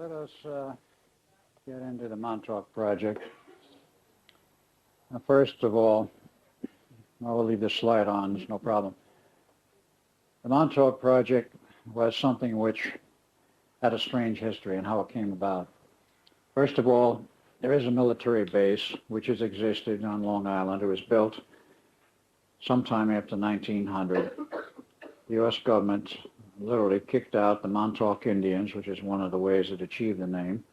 let us get into the Montauk Project. First of all, I will leave this slide on, there's no problem. The Montauk Project was something which had a strange history and how it came about. First of all, there is a military base which has existed on Long Island. It was built sometime after 1900. The U.S. government literally kicked out the Montauk Indians, which is one of the ways it achieved the name,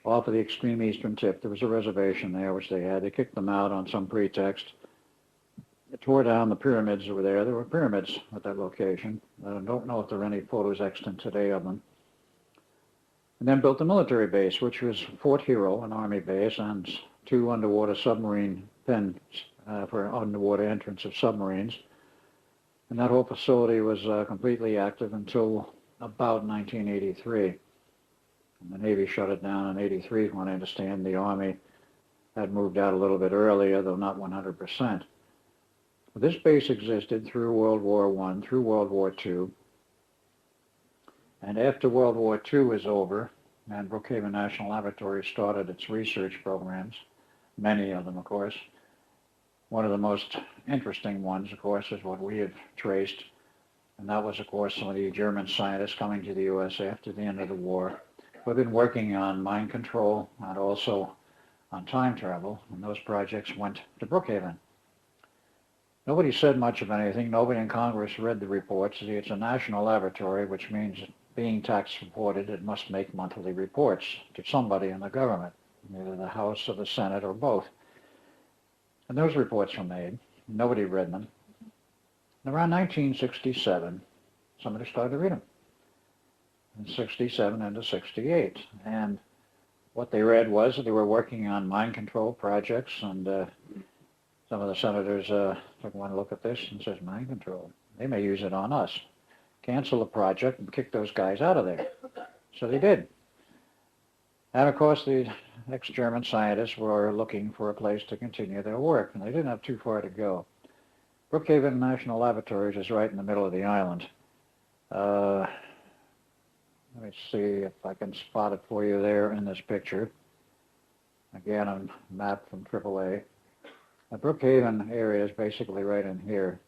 off of the extreme eastern tip. There was a reservation there which they had. They kicked them out on some pretext. They tore down the pyramids that were there. There were pyramids at that location. I don't know if there are any photos extant today of them. And then built a military base, which was Fort Hero, an army base, and 2 underwater submarine pens for underwater entrance of submarines. And that whole facility was completely active until about 1983. And the Navy shut it down in 83, when I understand the Army had moved out a little bit earlier, though not 100%. This base existed through World War I, through World War II. And after World War II was over, and Brookhaven National Laboratory started its research programs, many of them, of course. One of the most interesting ones, of course, is what we have traced, and that was, of course, some of the German scientists coming to the U.S. after the end of the war. We've been working on mind control and also on time travel, and those projects went to Brookhaven. Nobody said much of anything. Nobody in Congress read the reports. See, it's a national laboratory, which means being tax supported, it must make monthly reports to somebody in the government, either the House or the Senate or both. And those reports were made. Nobody read them. And around 1967, somebody started to read them. In 67 into 68. And what they read was that they were working on mind control projects, and some of the senators took one look at this and says, mind control, they may use it on us. Cancel the project and kick those guys out of there. So they did. And of course the ex-German scientists were looking for a place to continue their work, and they didn't have too far to go. Brookhaven National Laboratories is right in the middle of the island. Let me see if I can spot it for you there in this picture. Again, a map from AAA. The Brookhaven area is basically right in here.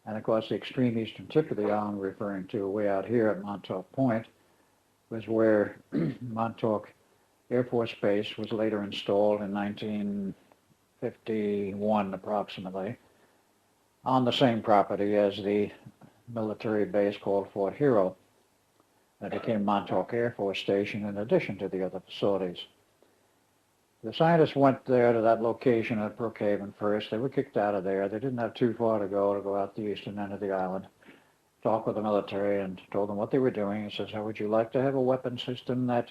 And of course the extreme eastern tip of the island we're referring to, way out here at Montauk Point, was where Montauk Air Force Base was later installed in 1951 approximately, on the same property as the military base called Fort Hero. That became Montauk Air Force Station in addition to the other facilities. The scientists went there to that location at Brookhaven first. They were kicked out of there. They didn't have too far to go out the eastern end of the island. Talked with the military and told them what they were doing. He says, how would you like to have a weapon system that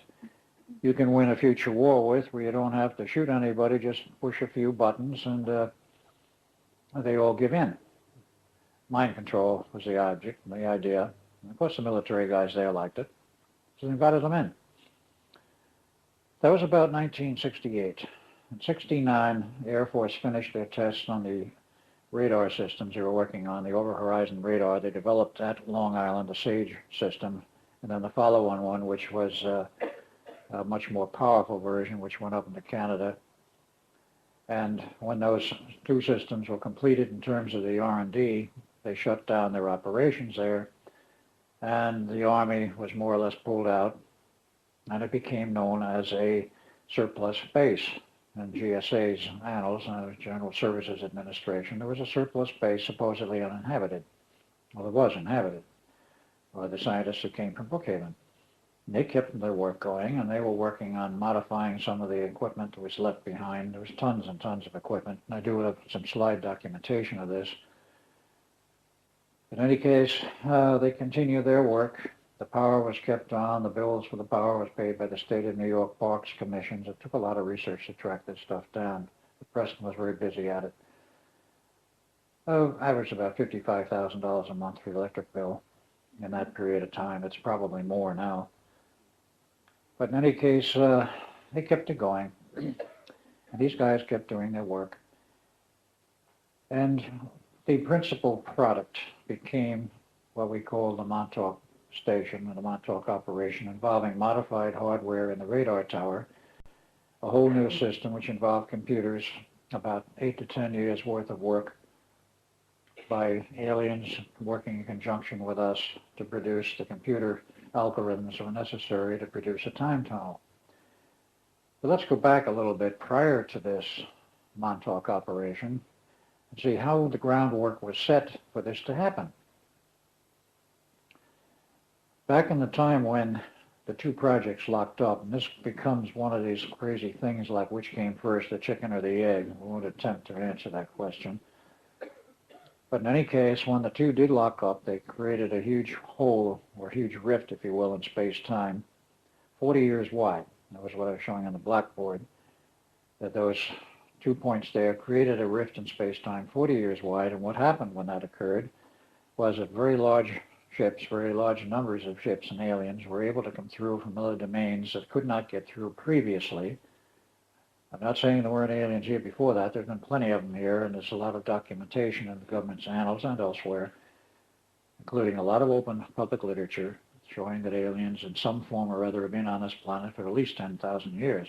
you can win a future war with, where you don't have to shoot anybody, just push a few buttons and they all give in. Mind control was the object, the idea. And of course the military guys there liked it, so they invited them in. That was about 1968. In 69, the Air Force finished their tests on the radar systems they were working on, the over-horizon radar. They developed at Long Island, the SAGE system, and then the follow-on one, which was a much more powerful version, which went up into Canada. And when those 2 systems were completed in terms of the R&D, they shut down their operations there, and the Army was more or less pulled out, and it became known as a surplus base. In GSA's annals, General Services Administration, there was a surplus base supposedly uninhabited. Well, it was inhabited by the scientists that came from Brookhaven. And they kept their work going, and they were working on modifying some of the equipment that was left behind. There was tons and tons of equipment, and I do have some slide documentation of this. In any case, they continued their work. The power was kept on. The bills for the power was paid by the state of New York Parks Commissions. It took a lot of research to track this stuff down. But Preston was very busy at it. Averaged about $55,000 a month for the electric bill in that period of time. It's probably more now. But in any case, they kept it going. And these guys kept doing their work. And the principal product became what we call the Montauk station in the Montauk operation involving modified hardware in the radar tower, a whole new system which involved computers, about 8 to 10 years worth of work by aliens working in conjunction with us to produce the computer algorithms that were necessary to produce a time tunnel. But let's go back a little bit prior to this Montauk operation and see how the groundwork was set for this to happen. Back in the time when the two projects locked up, and this becomes one of these crazy things like which came first, the chicken or the egg. We won't attempt to answer that question. But in any case, when the two did lock up, they created a huge hole, or huge rift, if you will, in space-time, 40 years wide. That was what I was showing on the blackboard, that those 2 points there created a rift in space-time 40 years wide, and what happened when that occurred was that very large ships, very large numbers of ships and aliens were able to come through from other domains that could not get through previously. I'm not saying there weren't aliens here before that. There's been plenty of them here, and there's a lot of documentation in the government's annals and elsewhere, including a lot of open public literature showing that aliens in some form or other have been on this planet for at least 10,000 years.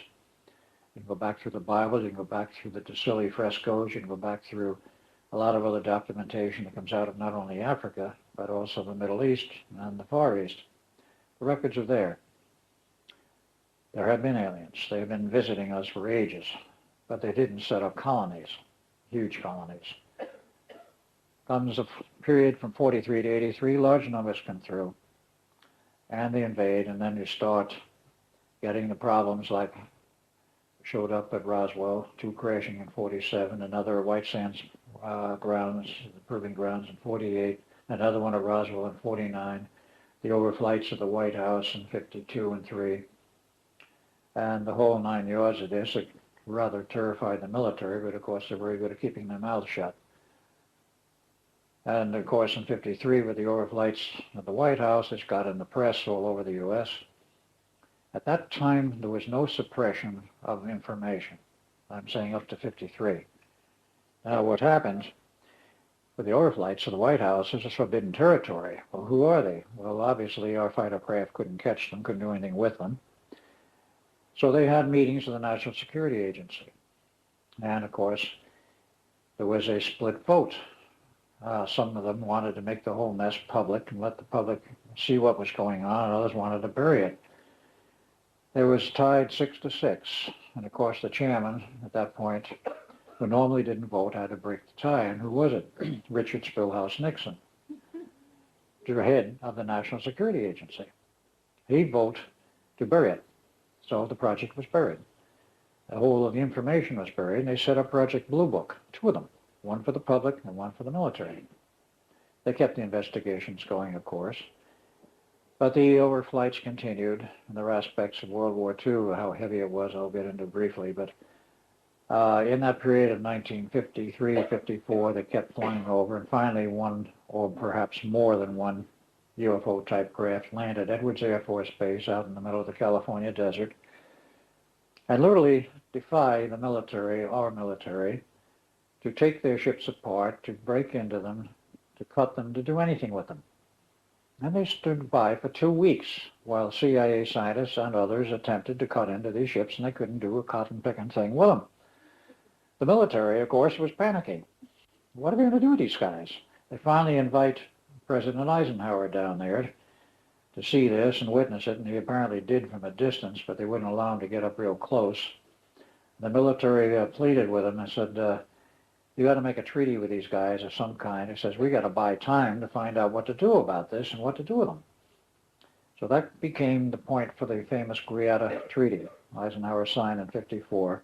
You can go back through the Bible, you can go back through the Tassili frescoes, you can go back through a lot of other documentation that comes out of not only Africa, but also the Middle East and the Far East. The records are there. There have been aliens. They've been visiting us for ages, but they didn't set up colonies, huge colonies. Comes a period from 43 to 83, large numbers come through, and they invade, and then you start getting the problems like showed up at Roswell, 2 crashing in 47, another White Sands grounds, proving grounds in 48, another one at Roswell in 49, the overflights of the White House in 52 and 3, and the whole 9 yards of this. It rather terrified the military, but of course they're very good at keeping their mouths shut. And of course in 53 with the overflights of the White House, it's got in the press all over the U.S. At that time, there was no suppression of information. I'm saying up to 53. Now what happens with the overflights of the White House is a forbidden territory. Well, who are they? Well, obviously our fighter craft couldn't catch them, couldn't do anything with them. So they had meetings with the National Security Agency. And of course, there was a split vote. Some of them wanted to make the whole mess public and let the public see what was going on, and others wanted to bury it. It was tied 6-6, and of course the chairman at that point, who normally didn't vote, had to break the tie. And who was it? Richard Spillhouse Nixon, the head of the National Security Agency. He'd vote to bury it. So the project was buried. The whole of the information was buried, and they set up Project Blue Book, 2 of them, one for the public and one for the military. They kept the investigations going, of course, but the overflights continued, and there were aspects of World War II, how heavy it was, I'll get into briefly, but in that period of 1953-54, they kept flying over, and finally one, or perhaps more than one, UFO-type craft landed at Edwards Air Force Base out in the middle of the California desert, and literally defied the military, our military, to take their ships apart, to break into them, to cut them, to do anything with them. And they stood by for 2 weeks while CIA scientists and others attempted to cut into these ships, and they couldn't do a cotton-picking thing with them. The military, of course, was panicking. What are we going to do with these guys? They finally invite President Eisenhower down there to see this and witness it, and he apparently did from a distance, but they wouldn't allow him to get up real close. The military pleaded with him and said, you got to make a treaty with these guys of some kind. He says, we got to buy time to find out what to do about this and what to do with them. So that became the point for the famous Greada Treaty. Eisenhower signed in 54.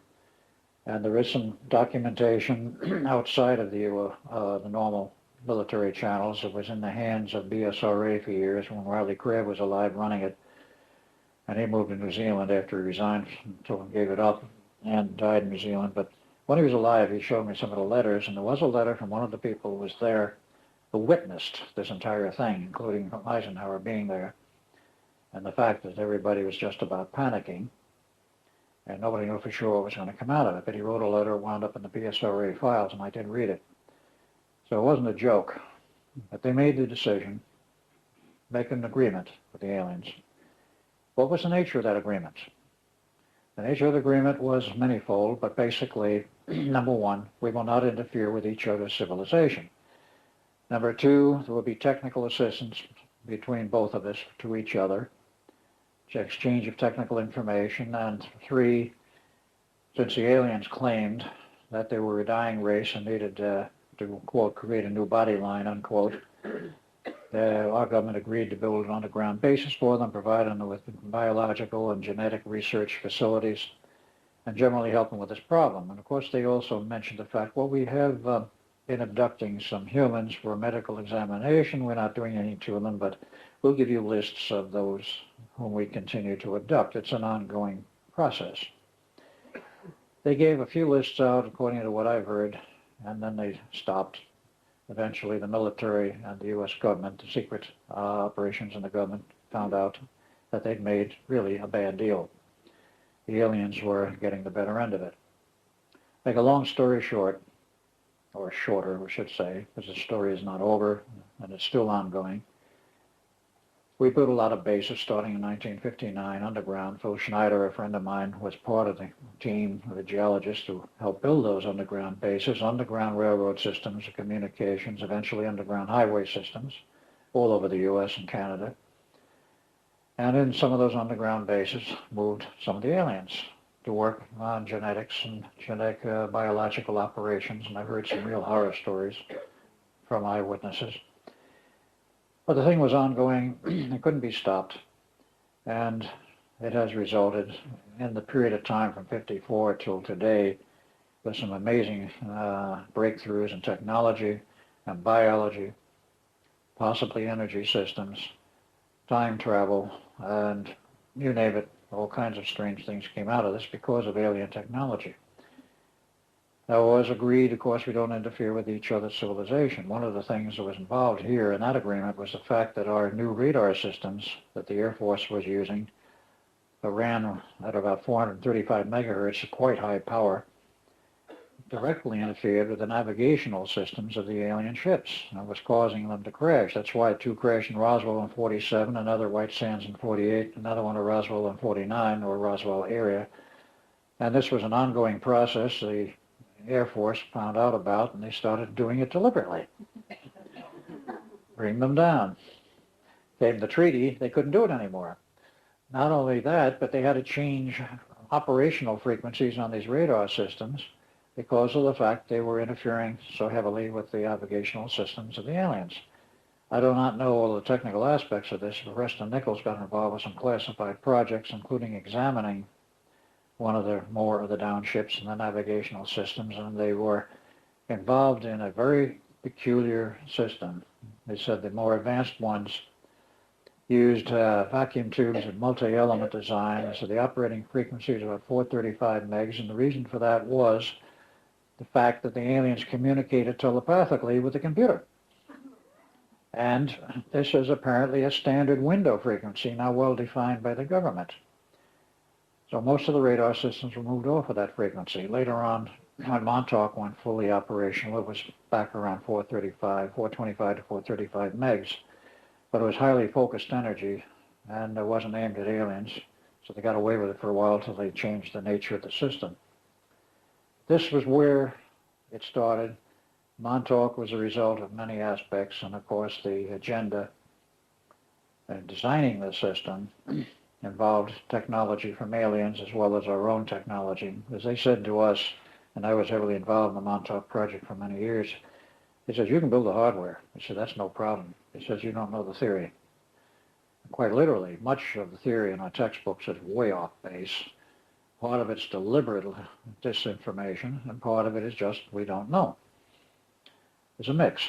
And there is some documentation outside of the normal military channels. It was in the hands of BSRA for years when Riley Crabb was alive running it. And he moved to New Zealand after he resigned until he gave it up and died in New Zealand. But when he was alive, he showed me some of the letters, and there was a letter from one of the people who was there who witnessed this entire thing, including Eisenhower being there, and the fact that everybody was just about panicking, and nobody knew for sure what was going to come out of it. But he wrote a letter, wound up in the BSRA files, and I did read it. So it wasn't a joke. But they made the decision make an agreement with the aliens. What was the nature of that agreement? The nature of the agreement was manifold, but basically, number one, we will not interfere with each other's civilization. Number two, there will be technical assistance between both of us to each other, exchange of technical information. And three, since the aliens claimed that they were a dying race and needed to, quote, create a new body line, unquote, our government agreed to build an underground basis for them, provide them with biological and genetic research facilities, and generally help them with this problem. And of course, they also mentioned the fact, well, we have been abducting some humans for a medical examination. We're not doing anything to them, but we'll give you lists of those whom we continue to abduct. It's an ongoing process. They gave a few lists out, according to what I've heard, and then they stopped. Eventually, the military and the U.S. government, the secret operations in the government, found out that they'd made really a bad deal. The aliens were getting the better end of it. Make a long story short, or shorter, we should say, because the story is not over and it's still ongoing. We built a lot of bases starting in 1959 underground. Phil Schneider, a friend of mine, was part of the team of the geologists who helped build those underground bases, underground railroad systems, communications, eventually underground highway systems all over the U.S. and Canada. And in some of those underground bases moved some of the aliens to work on genetics and genetic biological operations. And I've heard some real horror stories from eyewitnesses. But the thing was ongoing. It couldn't be stopped. And it has resulted in the period of time from 54 till today with some amazing breakthroughs in technology and biology, possibly energy systems, time travel, and you name it, all kinds of strange things came out of this because of alien technology. Now, it was agreed, of course, we don't interfere with each other's civilization. One of the things that was involved here in that agreement was the fact that our new radar systems that the Air Force was using ran at about 435 megahertz, quite high power, directly interfered with the navigational systems of the alien ships. And it was causing them to crash. That's why two crashed in Roswell in 47, another White Sands in 48, another one at Roswell in 49, or Roswell area. And this was an ongoing process. The Air Force found out about, and they started doing it deliberately. Bring them down. Came the treaty, they couldn't do it anymore. Not only that, but they had to change operational frequencies on these radar systems because of the fact they were interfering so heavily with the navigational systems of the aliens. I do not know all the technical aspects of this, but Preston Nichols got involved with some classified projects, including examining one of the more of the down ships in the navigational systems, and they were involved in a very peculiar system. They said the more advanced ones used vacuum tubes and multi-element design, so the operating frequency was about 435 megs, and the reason for that was the fact that the aliens communicated telepathically with the computer. And this is apparently a standard window frequency, now well defined by the government. So most of the radar systems were moved off of that frequency. Later on, when Montauk went fully operational, it was back around 425 to 435 megs. But it was highly focused energy, and it wasn't aimed at aliens. So they got away with it for a while until they changed the nature of the system. This was where it started. Montauk was a result of many aspects, and of course the agenda in designing the system involved technology from aliens as well as our own technology. As they said to us, and I was heavily involved in the Montauk Project for many years, they said, you can build the hardware. I said, that's no problem. He says, you don't know the theory. Quite literally, much of the theory in our textbooks is way off base. Part of it's deliberate disinformation, and part of it is just we don't know. It's a mix.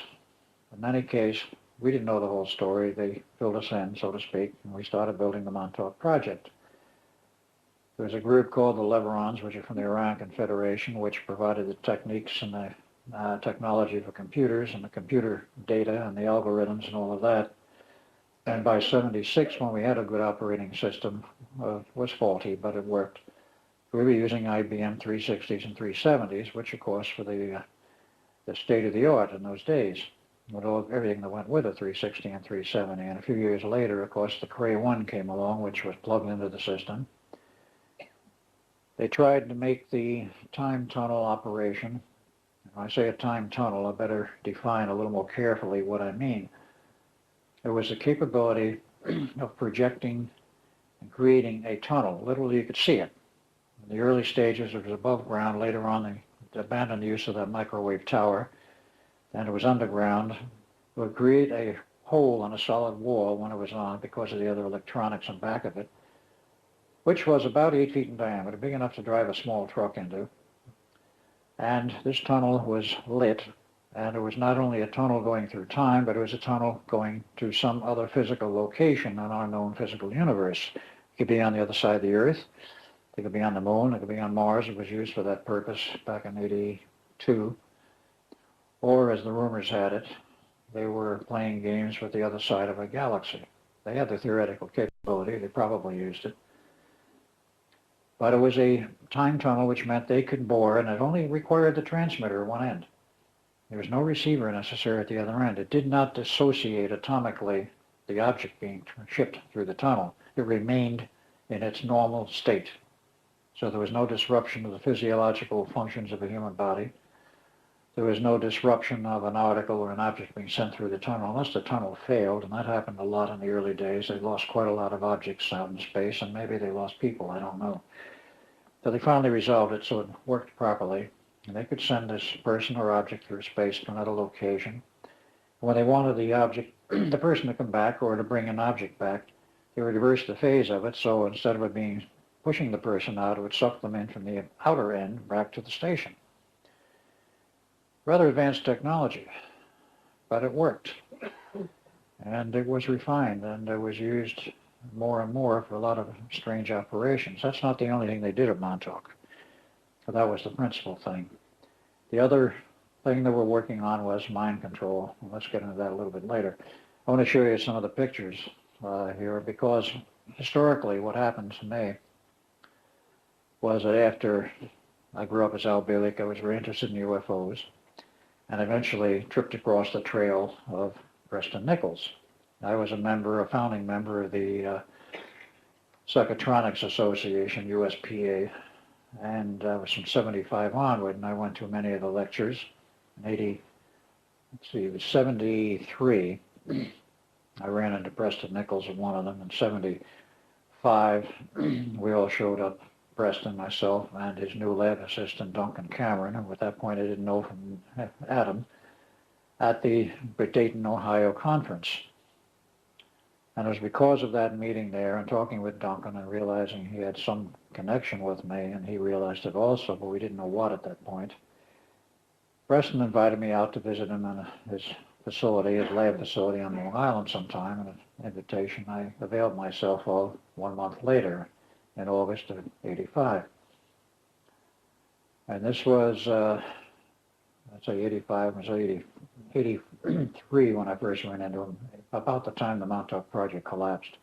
In any case, we didn't know the whole story. They filled us in, so to speak, and we started building the Montauk Project. There's a group called the Leverons, which are from the Iran Confederation, which provided the techniques and the technology for computers and the computer data and the algorithms and all of that. And by 76, when we had a good operating system, it was faulty, but it worked. We were using IBM 360s and 370s, which of course were the state of the art in those days. with everything that went with a 360 and 370. And a few years later, of course, the Cray 1 came along, which was plugged into the system. They tried to make the time tunnel operation. When I say a time tunnel, I better define a little more carefully what I mean. There was the capability of projecting and creating a tunnel. Literally, you could see it. In the early stages, it was above ground. Later on, they abandoned the use of that microwave tower. Then it was underground. It would create a hole in a solid wall when it was on because of the other electronics in back of it, which was about 8 feet in diameter, big enough to drive a small truck into. And this tunnel was lit, and it was not only a tunnel going through time, but it was a tunnel going to some other physical location in our known physical universe. It could be on the other side of the Earth. It could be on the moon. It could be on Mars. It was used for that purpose back in '82. Or, as the rumors had it, they were playing games with the other side of a galaxy. They had the theoretical capability. They probably used it. But it was a time tunnel, which meant they could bore, and it only required the transmitter at one end. There was no receiver necessary at the other end. It did not dissociate atomically the object being shipped through the tunnel. It remained in its normal state. So there was no disruption of the physiological functions of a human body. There was no disruption of an article or an object being sent through the tunnel, unless the tunnel failed, and that happened a lot in the early days. They lost quite a lot of objects out in space, and maybe they lost people, I don't know. So they finally resolved it so it worked properly, and they could send this person or object through space to another location. When they wanted the object, the person to come back or to bring an object back, they would reverse the phase of it, so instead of it being pushing the person out, it would suck them in from the outer end back to the station. Rather advanced technology, but it worked. And it was refined, and it was used more and more for a lot of strange operations. That's not the only thing they did at Montauk, but that was the principal thing. The other thing that we're working on was mind control. Well, let's get into that a little bit later. I want to show you some of the pictures here, because historically what happened to me was that after I grew up as Al Bielek, I was very interested in UFOs, and eventually tripped across the trail of Preston Nichols. I was a founding member of the Psychotronics Association, USPA, and I was from 75 onward, and I went to many of the lectures. In it was 73, I ran into Preston Nichols at one of them. In 75, we all showed up, Preston, myself, and his new lab assistant, Duncan Cameron, who at that point I didn't know from Adam, at the Dayton, Ohio conference. And it was because of that meeting there and talking with Duncan and realizing he had some connection with me, and he realized it also, but we didn't know what at that point. Preston invited me out to visit him in his facility, his lab facility on Long Island sometime, and an invitation I availed myself of 1 month later in August of '85. And this was, I'd say 85, it was 83 when I first ran into him, about the time the Montauk Project collapsed.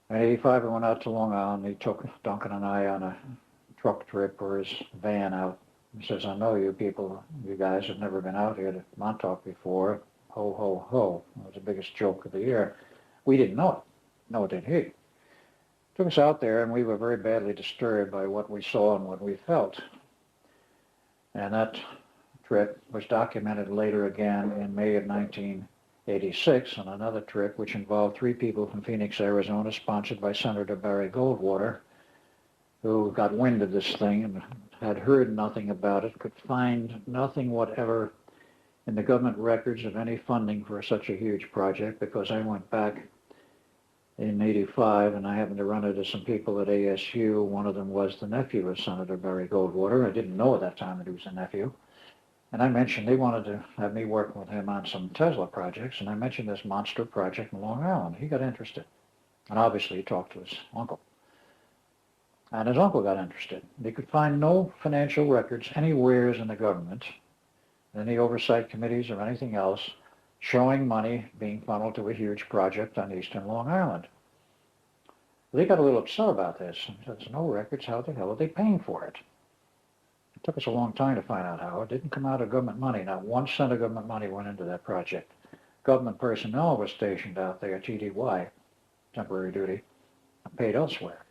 In '85, we went out to Long Island. He took Duncan and I on a truck trip or his van out. He says, I know you people, you guys have never been out here to Montauk before. Ho, ho, ho. It was the biggest joke of the year. We didn't know it. Nor did he. Took us out there, and we were very badly disturbed by what we saw and what we felt. And that trip was documented later again in May of 1986 on another trip which involved 3 people from Phoenix, Arizona, sponsored by Senator Barry Goldwater, who got wind of this thing and had heard nothing about it, could find nothing whatever in the government records of any funding for such a huge project, because I went back in '85 and I happened to run into some people at ASU. One of them was the nephew of Senator Barry Goldwater. I didn't know at that time that he was a nephew. And I mentioned they wanted to have me working with him on some Tesla projects, and I mentioned this monster project in Long Island. He got interested. And obviously he talked to his uncle. And his uncle got interested. They could find no financial records anywhere in the government, any oversight committees or anything else, showing money being funneled to a huge project on eastern Long Island. They got a little upset about this. There's no records. How the hell are they paying for it? It took us a long time to find out how. It didn't come out of government money. Not 1 cent of government money went into that project. Government personnel was stationed out there, TDY, temporary duty, and paid elsewhere.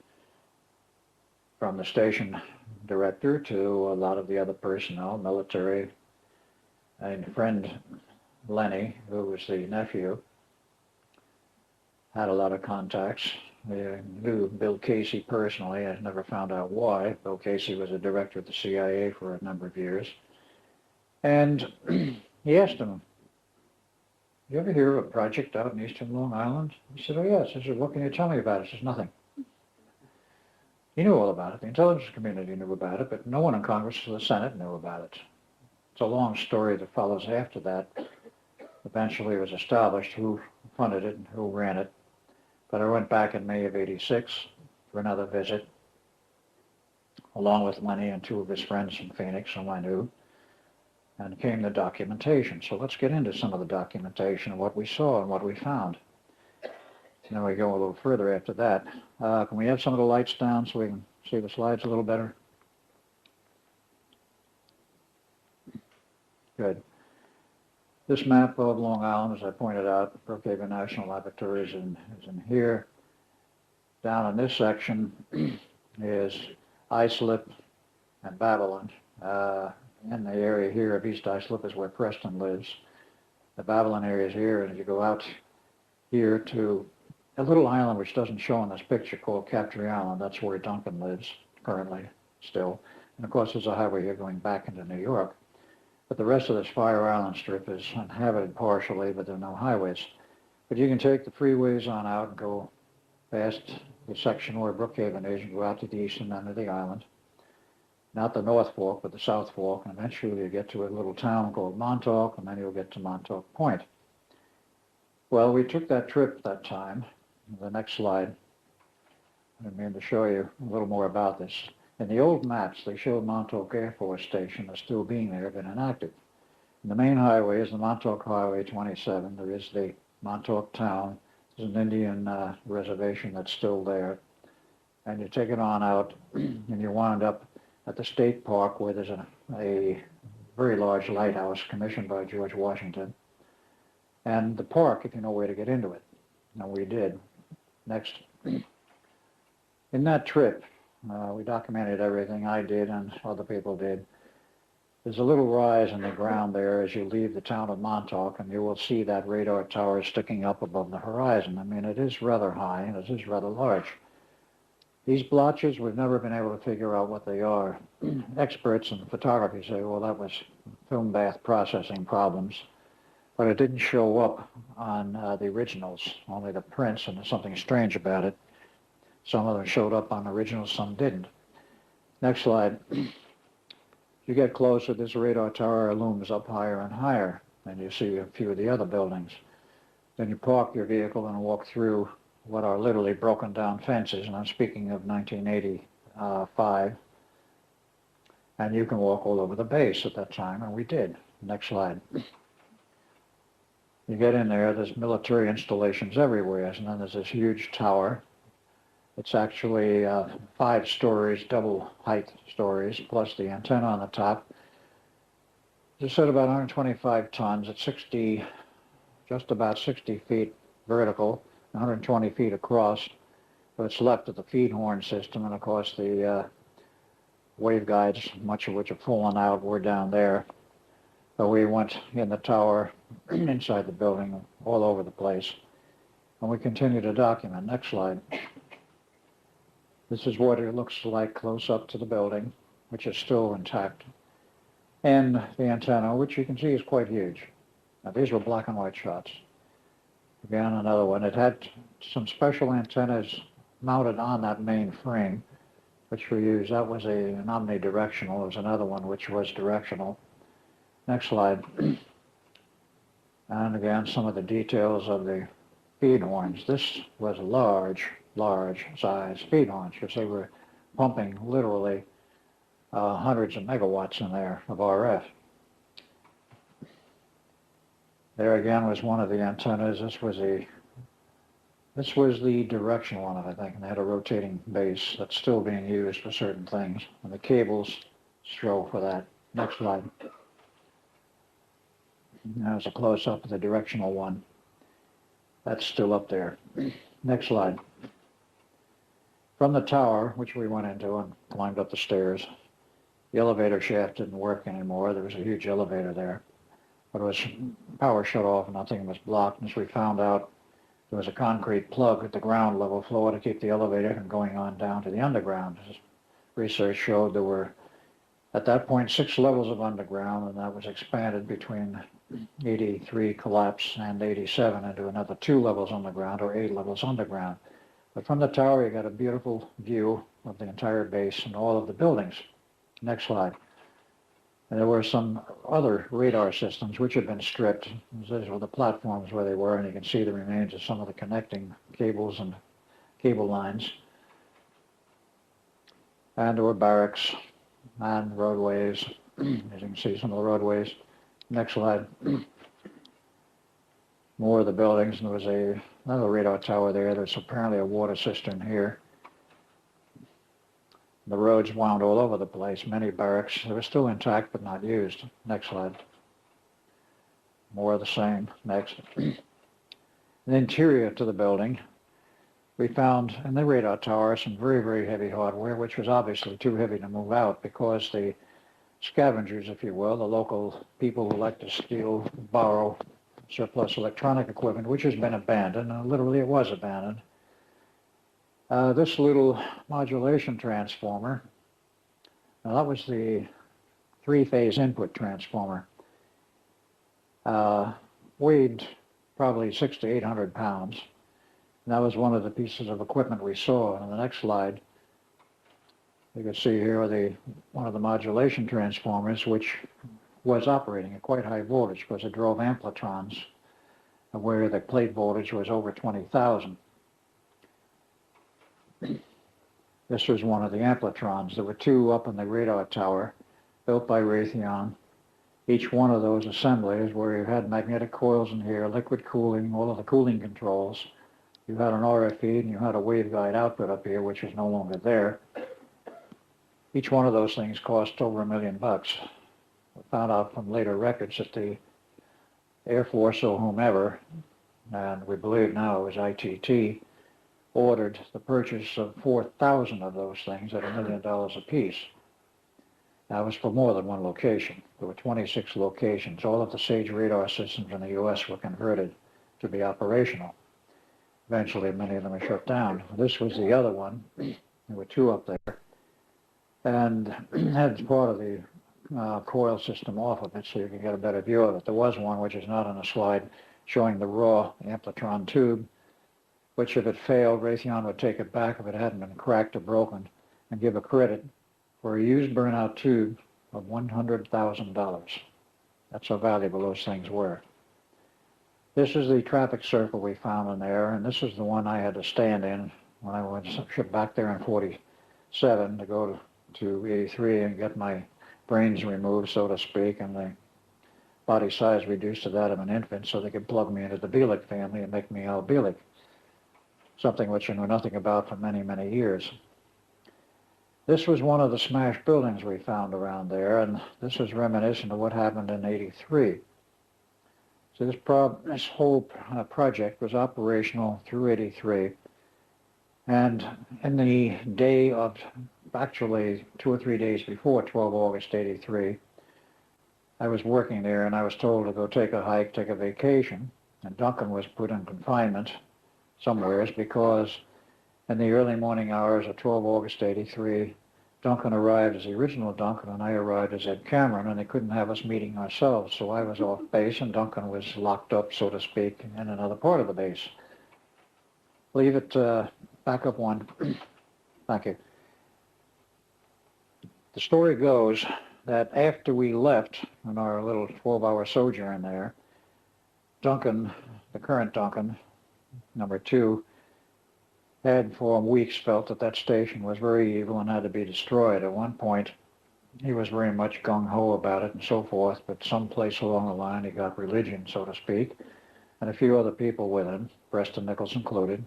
From the station director to a lot of the other personnel, military, and friend Lenny, who was the nephew, had a lot of contacts. I knew Bill Casey personally. I never found out why. Bill Casey was a director at the CIA for a number of years. And he asked him, "You ever hear of a project out in eastern Long Island?" He said, "Oh, yes." I said, "What can you tell me about it?" He says, "Nothing." He knew all about it. The intelligence community knew about it, but no one in Congress or the Senate knew about it. It's a long story that follows after that. Eventually it was established who funded it and who ran it. But I went back in May of '86 for another visit, along with Lenny and 2 of his friends from Phoenix, whom I knew, and came the documentation. So let's get into some of the documentation and what we saw and what we found. And then we go a little further after that. Can we have some of the lights down so we can see the slides a little better? Good. This map of Long Island, as I pointed out, Brookhaven National Laboratory is in here. Down in this section is Islip and Babylon. In the area here of East Islip is where Preston lives. The Babylon area is here, and as you go out here to a little island which doesn't show in this picture called Captree Island, that's where Duncan lives currently still. And of course there's a highway here going back into New York. But the rest of this Fire Island strip is inhabited partially, but there are no highways. But you can take the freeways on out and go past the section where Brookhaven is and go out to the eastern end of the island. Not the North Fork, but the South Fork, and eventually you get to a little town called Montauk, and then you'll get to Montauk Point. Well, we took that trip that time. The next slide, I mean to show you a little more about this. In the old maps, they showed Montauk Air Force Station as still being there, but inactive. And the main highway is the Montauk Highway 27. There is the Montauk Town. There's an Indian reservation that's still there. And you take it on out, and you wind up at the State Park, where there's a very large lighthouse commissioned by George Washington. And the park, if you know where to get into it. And we did. Next. In that trip, we documented everything I did and other people did. There's a little rise in the ground there as you leave the town of Montauk, and you will see that radar tower sticking up above the horizon. I mean, it is rather high, and it is rather large. These blotches, we've never been able to figure out what they are. Experts in photography say, well, that was film bath processing problems. But it didn't show up on the originals, only the prints, and there's something strange about it. Some of them showed up on originals, some didn't. Next slide. You get closer, this radar tower looms up higher and higher, and you see a few of the other buildings. Then you park your vehicle and walk through what are literally broken down fences, and I'm speaking of 1985. And you can walk all over the base at that time, and we did. Next slide. You get in there, there's military installations everywhere, and then there's this huge tower. It's actually 5 stories, double height stories, plus the antenna on the top. It's at about 125 tons. It's just about 60 feet vertical, 120 feet across. But it's left of the feed horn system, and of course the waveguides, much of which have fallen out, were down there. So we went in the tower, inside the building, all over the place. And we continue to document. Next slide. This is what it looks like close up to the building, which is still intact. And the antenna, which you can see is quite huge. Now these were black and white shots. Again, another one. It had some special antennas mounted on that main frame, which were used. That was an omnidirectional. There was another one which was directional. Next slide. And again, some of the details of the feed horns. This was large size feed horns, because they were pumping literally hundreds of megawatts in there of RF. There again was one of the antennas. This was the directional one, I think, and they had a rotating base that's still being used for certain things. And the cables show for that. Next slide. There's a close-up of the directional one. That's still up there. Next slide. From the tower, which we went into and climbed up the stairs, the elevator shaft didn't work anymore. There was a huge elevator there, but it was power shut off, nothing was blocked. As we found out, there was a concrete plug at the ground level floor to keep the elevator from going on down to the underground. As research showed, there were, at that point, 6 levels of underground, and that was expanded between 83 collapse and 87 into another 2 levels underground, or 8 levels underground. But from the tower, you got a beautiful view of the entire base and all of the buildings. Next slide. And there were some other radar systems which had been stripped. These were the platforms where they were, and you can see the remains of some of the connecting cables and cable lines. And there were barracks and roadways. As you can see, some of the roadways. Next slide. More of the buildings, and there was another radar tower there. There's apparently a water cistern here. The roads wound all over the place, many barracks. They were still intact but not used. Next slide. More of the same. Next. The interior to the building, we found in the radar tower some very, very heavy hardware, which was obviously too heavy to move out because the scavengers, if you will, the local people who like to steal, borrow surplus electronic equipment, which has been abandoned, and literally it was abandoned. This little modulation transformer, now that was the 3-phase input transformer, weighed probably 600 to 800 pounds. And that was one of the pieces of equipment we saw. And on the next slide, you can see here one of the modulation transformers, which was operating at quite high voltage because it drove ampletrons where the plate voltage was over 20,000. This was one of the ampletrons. There were 2 up in the radar tower built by Raytheon. Each one of those assemblies where you had magnetic coils in here, liquid cooling, all of the cooling controls. You had an RF feed and you had a waveguide output up here, which is no longer there. Each one of those things cost over $1 million. We found out from later records that the Air Force or whomever, and we believe now it was ITT, ordered the purchase of 4,000 of those things at $1 million apiece. That was for more than one location. There were 26 locations. All of the SAGE radar systems in the U.S. were converted to be operational. Eventually, many of them were shut down. This was the other one. There were 2 up there. And had part of the coil system off of it so you can get a better view of it. There was one, which is not on a slide, showing the raw amplitron tube, which if it failed, Raytheon would take it back if it hadn't been cracked or broken and give a credit for a used burnout tube of $100,000. That's how valuable those things were. This is the traffic circle we found in there, and this is the one I had to stand in when I went shipped back there in 47 to go to 83 and get my brains removed, so to speak, and the body size reduced to that of an infant so they could plug me into the Bielek family and make me Al Bielek, something which I knew nothing about for many, many years. This was one of the smashed buildings we found around there, and this is reminiscent of what happened in 83. So this whole project was operational through 83, and in the day of, actually 2 or 3 days before 12 August 83, I was working there and I was told to go take a hike, take a vacation, and Duncan was put in confinement somewheres because in the early morning hours of 12 August 83, Duncan arrived as the original Duncan and I arrived as Ed Cameron, and they couldn't have us meeting ourselves, so I was off base and Duncan was locked up, so to speak, in another part of the base. Leave it, back up one. Thank you. The story goes that after we left on our little 12-hour sojourn there, Duncan, the current Duncan, number 2, had for weeks felt that that station was very evil and had to be destroyed. At one point, he was very much gung-ho about it and so forth, but someplace along the line he got religion, so to speak, and a few other people with him, Preston Nichols included.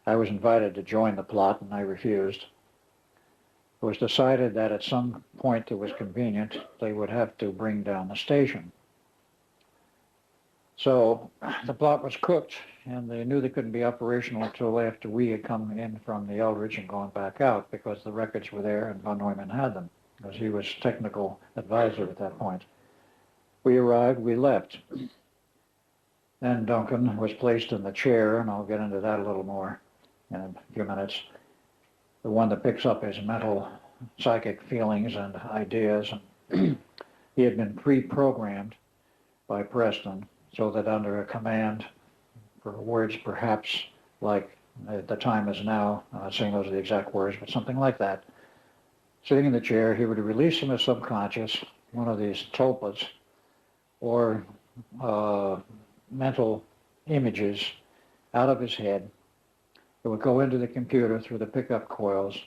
I was invited to join the plot and I refused. It was decided that at some point that was convenient, they would have to bring down the station. So the plot was cooked, and they knew they couldn't be operational until after we had come in from the Eldridge and gone back out, because the records were there and von Neumann had them, because he was technical advisor at that point. We arrived, we left. Then Duncan was placed in the chair, and I'll get into that a little more in a few minutes. The one that picks up his mental psychic feelings and ideas. And he had been pre-programmed by Preston so that under a command for words perhaps like the time is now, I'm not saying those are the exact words, but something like that, sitting in the chair, he would release from his subconscious one of these tulpas or mental images out of his head. It would go into the computer through the pickup coils,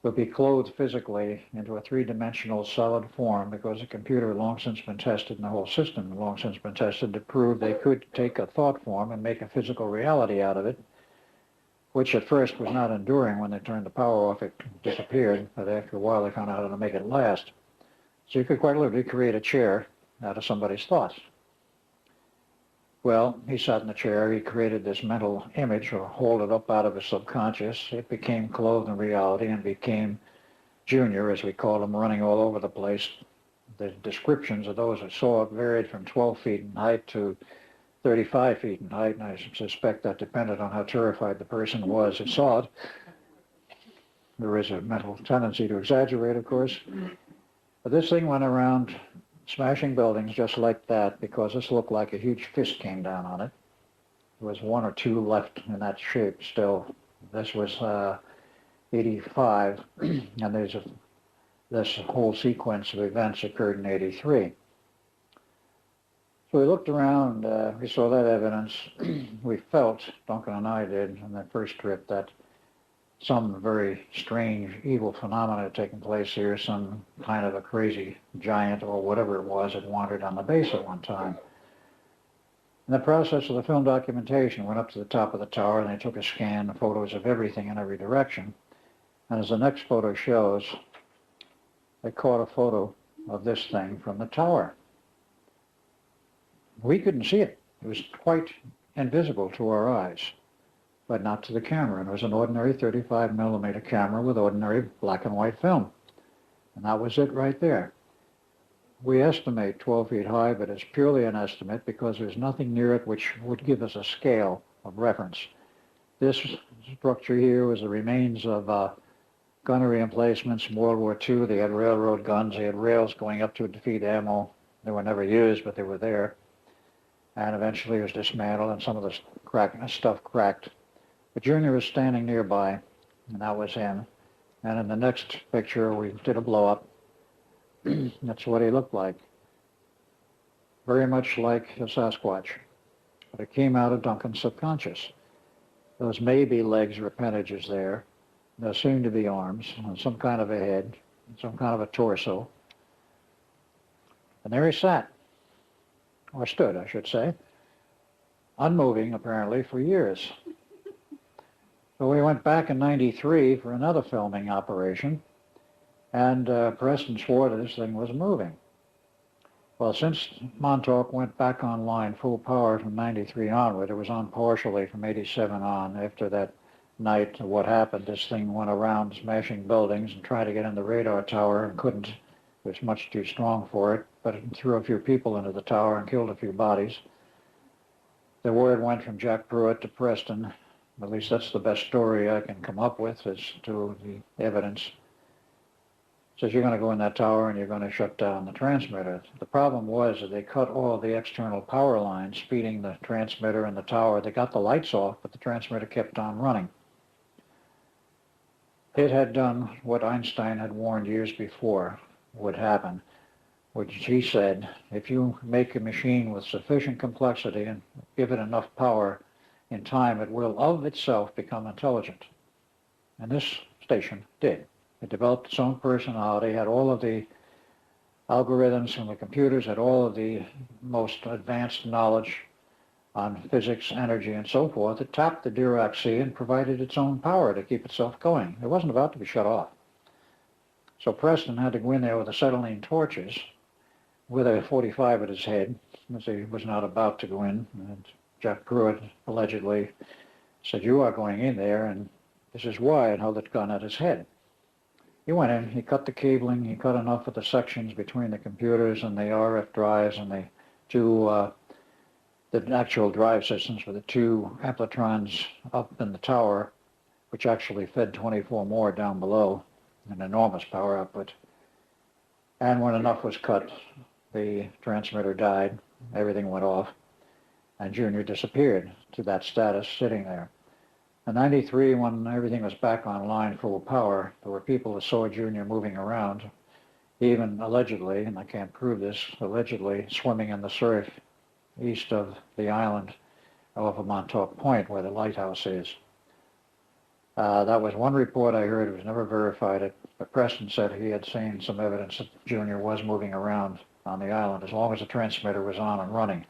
would be clothed physically into a three-dimensional solid form, because the computer had long since been tested and the whole system had long since been tested to prove they could take a thought form and make a physical reality out of it, which at first was not enduring. When they turned the power off, it disappeared, but after a while they found out how to make it last. So you could quite literally create a chair out of somebody's thoughts. Well, he sat in the chair, he created this mental image, or hauled it up out of his subconscious. It became clothed in reality and became Junior, as we called him, running all over the place. The descriptions of those that saw it varied from 12 feet in height to 35 feet in height, and I suspect that depended on how terrified the person was who saw it. There is a mental tendency to exaggerate, of course. But this thing went around smashing buildings just like that, because this looked like a huge fist came down on it. There was one or two left in that shape still. This was 85, and this whole sequence of events occurred in 83. So we looked around, we saw that evidence. We felt, Duncan and I did, on that first trip, that some very strange, evil phenomena had taken place here. Some kind of a crazy giant or whatever it was had wandered on the base at one time. In the process of the film documentation, went up to the top of the tower and they took a scan of photos of everything in every direction. And as the next photo shows, they caught a photo of this thing from the tower. We couldn't see it. It was quite invisible to our eyes, but not to the camera. And it was an ordinary 35 millimeter camera with ordinary black and white film. And that was it right there. We estimate 12 feet high, but it's purely an estimate because there's nothing near it which would give us a scale of reference. This structure here was the remains of gunnery emplacements from World War II. They had railroad guns. They had rails going up to defeat ammo. They were never used, but they were there. And eventually it was dismantled and some of the stuff cracked. But Junior was standing nearby, and that was him. And in the next picture, we did a blow-up. That's what he looked like. Very much like a Sasquatch. But it came out of Duncan's subconscious. Those may be legs or appendages there. There seemed to be arms, and some kind of a head, some kind of a torso. And there he sat, or stood, I should say, unmoving, apparently, for years. So we went back in '93 for another filming operation, and Preston swore that this thing was moving. Well, since Montauk went back online full power from '93 onward, it was on partially from '87 on. After that night, what happened, this thing went around smashing buildings and tried to get in the radar tower and couldn't. It was much too strong for it, but it threw a few people into the tower and killed a few bodies. The word went from Jack Pruitt to Preston. At least that's the best story I can come up with as to the evidence. Says you're going to go in that tower and you're going to shut down the transmitter. The problem was that they cut all the external power lines feeding the transmitter and the tower. They got the lights off, but the transmitter kept on running. It had done what Einstein had warned years before would happen, which he said, if you make a machine with sufficient complexity and give it enough power, in time it will of itself become intelligent. And this station did. It developed its own personality, had all of the algorithms from the computers, had all of the most advanced knowledge on physics, energy, and so forth. It tapped the Dirac sea and provided its own power to keep itself going. It wasn't about to be shut off. So Preston had to go in there with acetylene torches with a 45 at his head, as he was not about to go in. And Jeff Pruitt allegedly said, "You are going in there, and this is why," and held the gun at his head. He went in, he cut the cabling, he cut enough of the sections between the computers and the RF drives and the actual drive systems for the two ampletrons up in the tower, which actually fed 24 more down below, an enormous power output. And when enough was cut, the transmitter died, everything went off, and Junior disappeared to that status sitting there. In '93, when everything was back online full power, there were people who saw Junior moving around, even allegedly, and I can't prove this, allegedly swimming in the surf east of the island off of Montauk Point, where the lighthouse is. That was one report I heard. It was never verified. But Preston said he had seen some evidence that Junior was moving around on the island as long as the transmitter was on and running.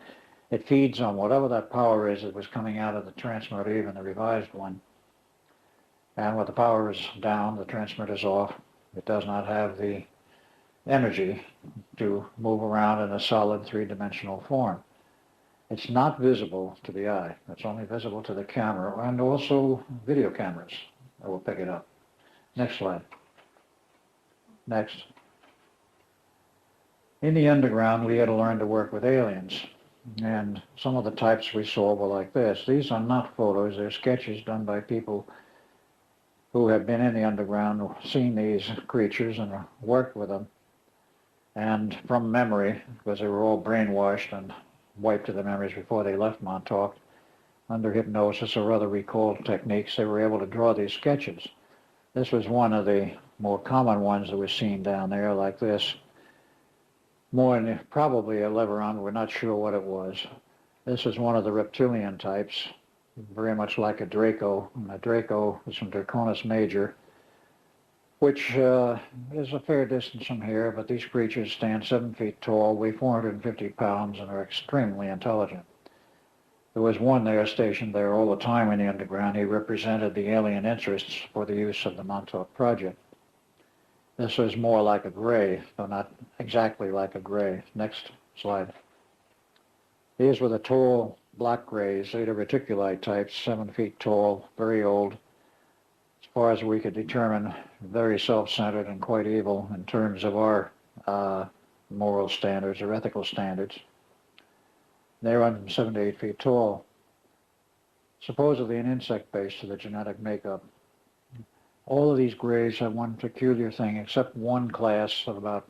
It feeds on whatever that power is that was coming out of the transmitter, even the revised one. And when the power is down, the transmitter's off. It does not have the energy to move around in a solid three-dimensional form. It's not visible to the eye. It's only visible to the camera and also video cameras that will pick it up. Next slide. Next. In the underground, we had to learn to work with aliens. And some of the types we saw were like this. These are not photos. They're sketches done by people who have been in the underground, seen these creatures and worked with them. And from memory, because they were all brainwashed and wiped to their memories before they left Montauk, under hypnosis or other recall techniques, they were able to draw these sketches. This was one of the more common ones that was seen down there, like this. More than probably a leveron, we're not sure what it was. This is one of the reptilian types, very much like a Draco. And a Draco is from Draconis Major, which is a fair distance from here, but these creatures stand 7 feet tall, weigh 450 pounds, and are extremely intelligent. There was one there stationed there all the time in the underground. He represented the alien interests for the use of the Montauk Project. This was more like a gray, though not exactly like a gray. Next slide. These were the tall black grays, Zeta reticuli types, 7 feet tall, very old. As far as we could determine, very self-centered and quite evil in terms of our moral standards or ethical standards. They were 7 to 8 feet tall. Supposedly an insect base to the genetic makeup. All of these grays have one peculiar thing, except one class of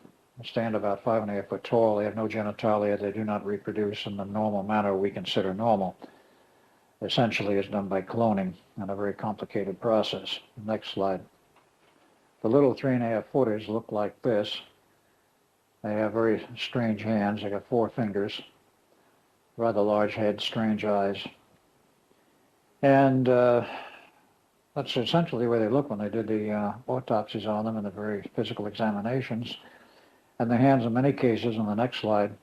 stand about 5.5 feet tall. They have no genitalia. They do not reproduce in the normal manner we consider normal. Essentially, it's done by cloning and a very complicated process. Next slide. The little 3.5 footers look like this. They have very strange hands. They got 4 fingers, rather large head, strange eyes. And that's essentially the way they look when they did the autopsies on them and the very physical examinations. And the hands, in many cases, on the next slide,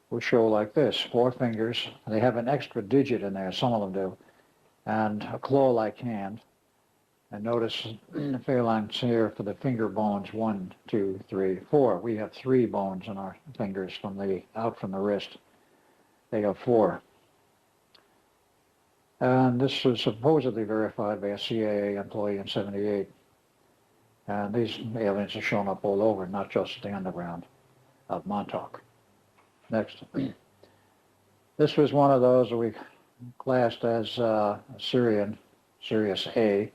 will show like this, 4 fingers. They have an extra digit in there, some of them do, and a claw-like hand. And notice the phalanx here for the finger bones, 1, 2, 3, 4. We have 3 bones in our fingers out from the wrist. They have 4. And this was supposedly verified by a CIA employee in '78. And these aliens are shown up all over, not just the underground of Montauk. Next. This was one of those that we classed as Sirius A.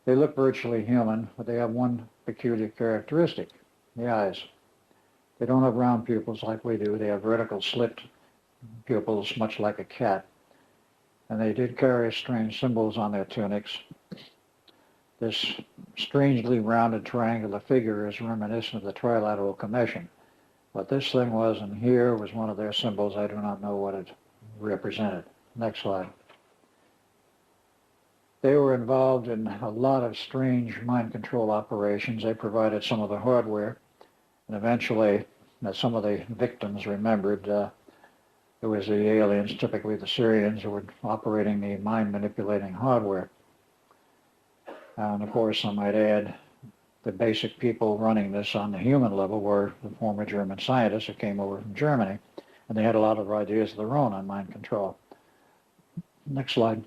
They look virtually human, but they have one peculiar characteristic, the eyes. They don't have round pupils like we do. They have vertical slit pupils, much like a cat. And they did carry strange symbols on their tunics. This strangely rounded triangular figure is reminiscent of the Trilateral Commission. What this thing was in here was one of their symbols. I do not know what it represented. Next slide. They were involved in a lot of strange mind control operations. They provided some of the hardware. And eventually, as some of the victims remembered, it was the aliens, typically the Syrians, who were operating the mind manipulating hardware. And of course, I might add, the basic people running this on the human level were the former German scientists who came over from Germany, and they had a lot of ideas of their own on mind control. Next slide.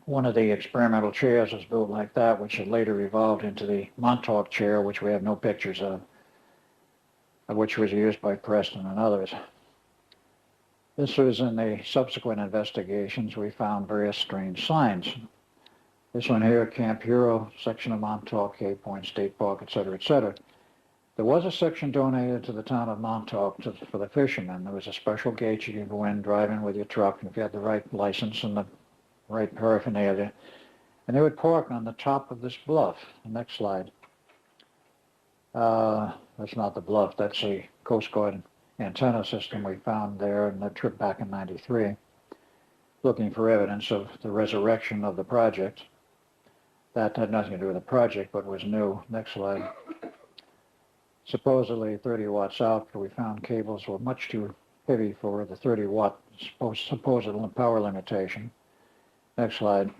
One of the experimental chairs was built like that, which had later evolved into the Montauk chair, which we have no pictures of, which was used by Preston and others. This was in the subsequent investigations. We found various strange signs. This one here, Camp Hero, section of Montauk, Cape Point State Park, etc., etc. There was a section donated to the town of Montauk for the fishermen. There was a special gate you could go in, drive in with your truck, and if you had the right license and the right paraphernalia, and they would park on the top of this bluff. The next slide. That's not the bluff, that's the Coast Guard antenna system we found there in the trip back in '93, looking for evidence of the resurrection of the project. That had nothing to do with the project, but was new. Next slide. Supposedly 30 watts out, but we found cables were much too heavy for the 30 watt supposed power limitation. Next slide.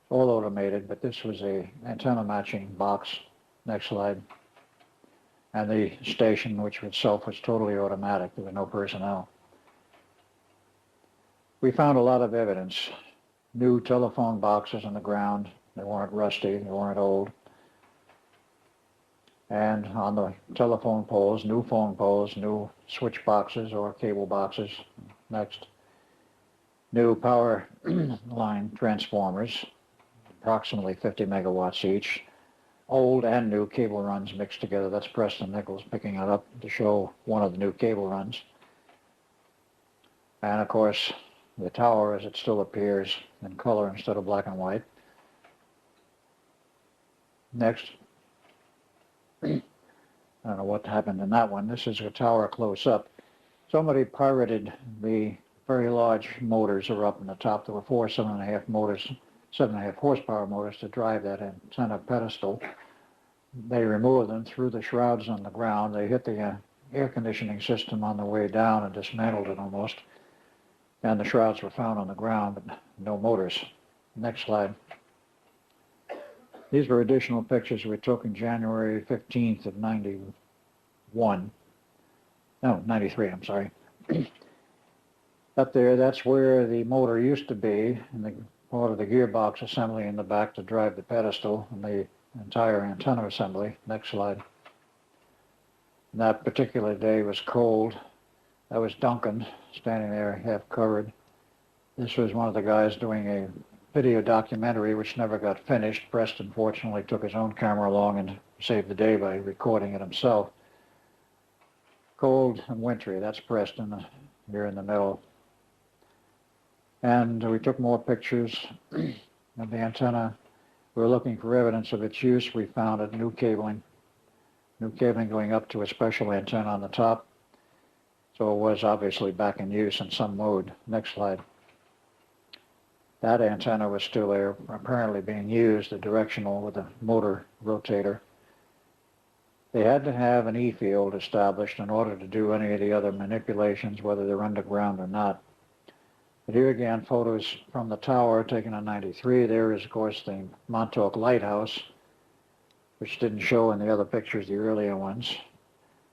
All automated, but this was a antenna matching box. Next slide. And the station, which itself was totally automatic. There were no personnel. We found a lot of evidence. New telephone boxes on the ground. They weren't rusty, they weren't old. And on the telephone poles, new phone poles, new switch boxes or cable boxes. Next. New power line transformers, approximately 50 megawatts each. Old and new cable runs mixed together. That's Preston Nichols picking it up to show one of the new cable runs. And of course, the tower as it still appears in color instead of black and white. Next. I don't know what happened in that one. This is a tower close up. Somebody pirated the very large motors are up in the top. There were four 7.5 motors, 7.5 horsepower motors to drive that antenna pedestal. They removed them, threw the shrouds on the ground. They hit the air conditioning system on the way down and dismantled it almost. And the shrouds were found on the ground, but no motors. Next slide. These were additional pictures we took in January 15th of 91. No, 93, I'm sorry. Up there, that's where the motor used to be, and the part of the gearbox assembly in the back to drive the pedestal and the entire antenna assembly. Next slide. That particular day was cold. That was Duncan standing there half covered. This was one of the guys doing a video documentary which never got finished. Preston fortunately took his own camera along and saved the day by recording it himself. Cold and wintry, that's Preston here in the middle. And we took more pictures of the antenna. We were looking for evidence of its use. We found it, new cabling going up to a special antenna on the top. So it was obviously back in use in some mode. Next slide. That antenna was still there, apparently being used, the directional with a motor rotator. They had to have an E-field established in order to do any of the other manipulations, whether they're underground or not. But here again, photos from the tower taken in '93. There is, of course, the Montauk Lighthouse, which didn't show in the other pictures, the earlier ones.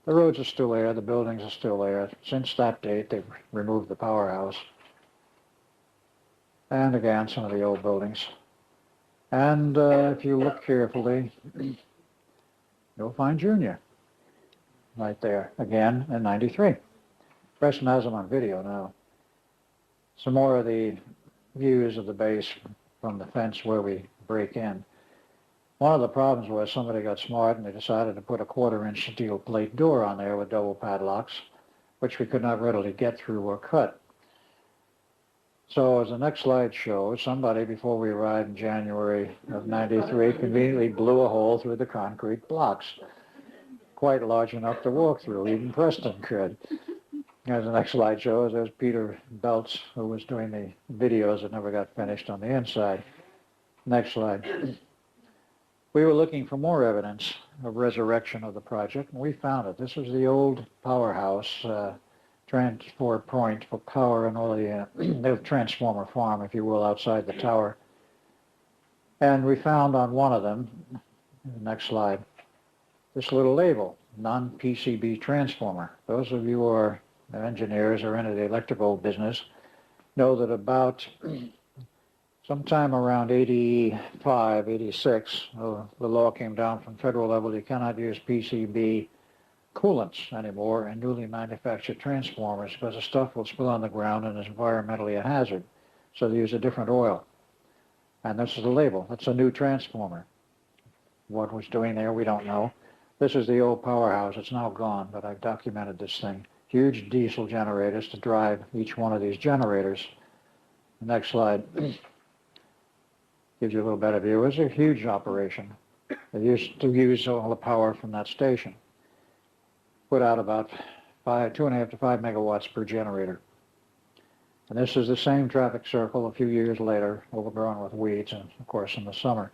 The roads are still there, the buildings are still there. Since that date, they've removed the powerhouse. And again, some of the old buildings. And if you look carefully, you'll find Junior right there, again in '93. Preston has him on video now. Some more of the views of the base from the fence where we break in. One of the problems was somebody got smart and they decided to put a 1/4-inch steel plate door on there with double padlocks, which we could not readily get through or cut. So as the next slide shows, somebody before we arrived in January of '93 conveniently blew a hole through the concrete blocks, quite large enough to walk through, even Preston could. As the next slide shows, there's Peter Belts, who was doing the videos that never got finished on the inside. Next slide. We were looking for more evidence of resurrection of the project, and we found it. This was the old powerhouse, transport point for power and all the transformer farm, if you will, outside the tower. And we found on one of them, next slide, this little label, non-PCB transformer. Those of you who are engineers or into the electrical business know that about sometime around 85, 86, the law came down from federal level. You cannot use PCB coolants anymore in newly manufactured transformers because the stuff will spill on the ground and is environmentally a hazard. So they use a different oil. And this is the label. That's a new transformer. What was doing there, we don't know. This is the old powerhouse. It's now gone, but I've documented this thing. Huge diesel generators to drive each one of these generators. The next slide gives you a little better view. It's a huge operation. They used to use all the power from that station. Put out about 2.5 to 5 megawatts per generator. And this is the same traffic circle a few years later, overgrown with weeds, and of course in the summer.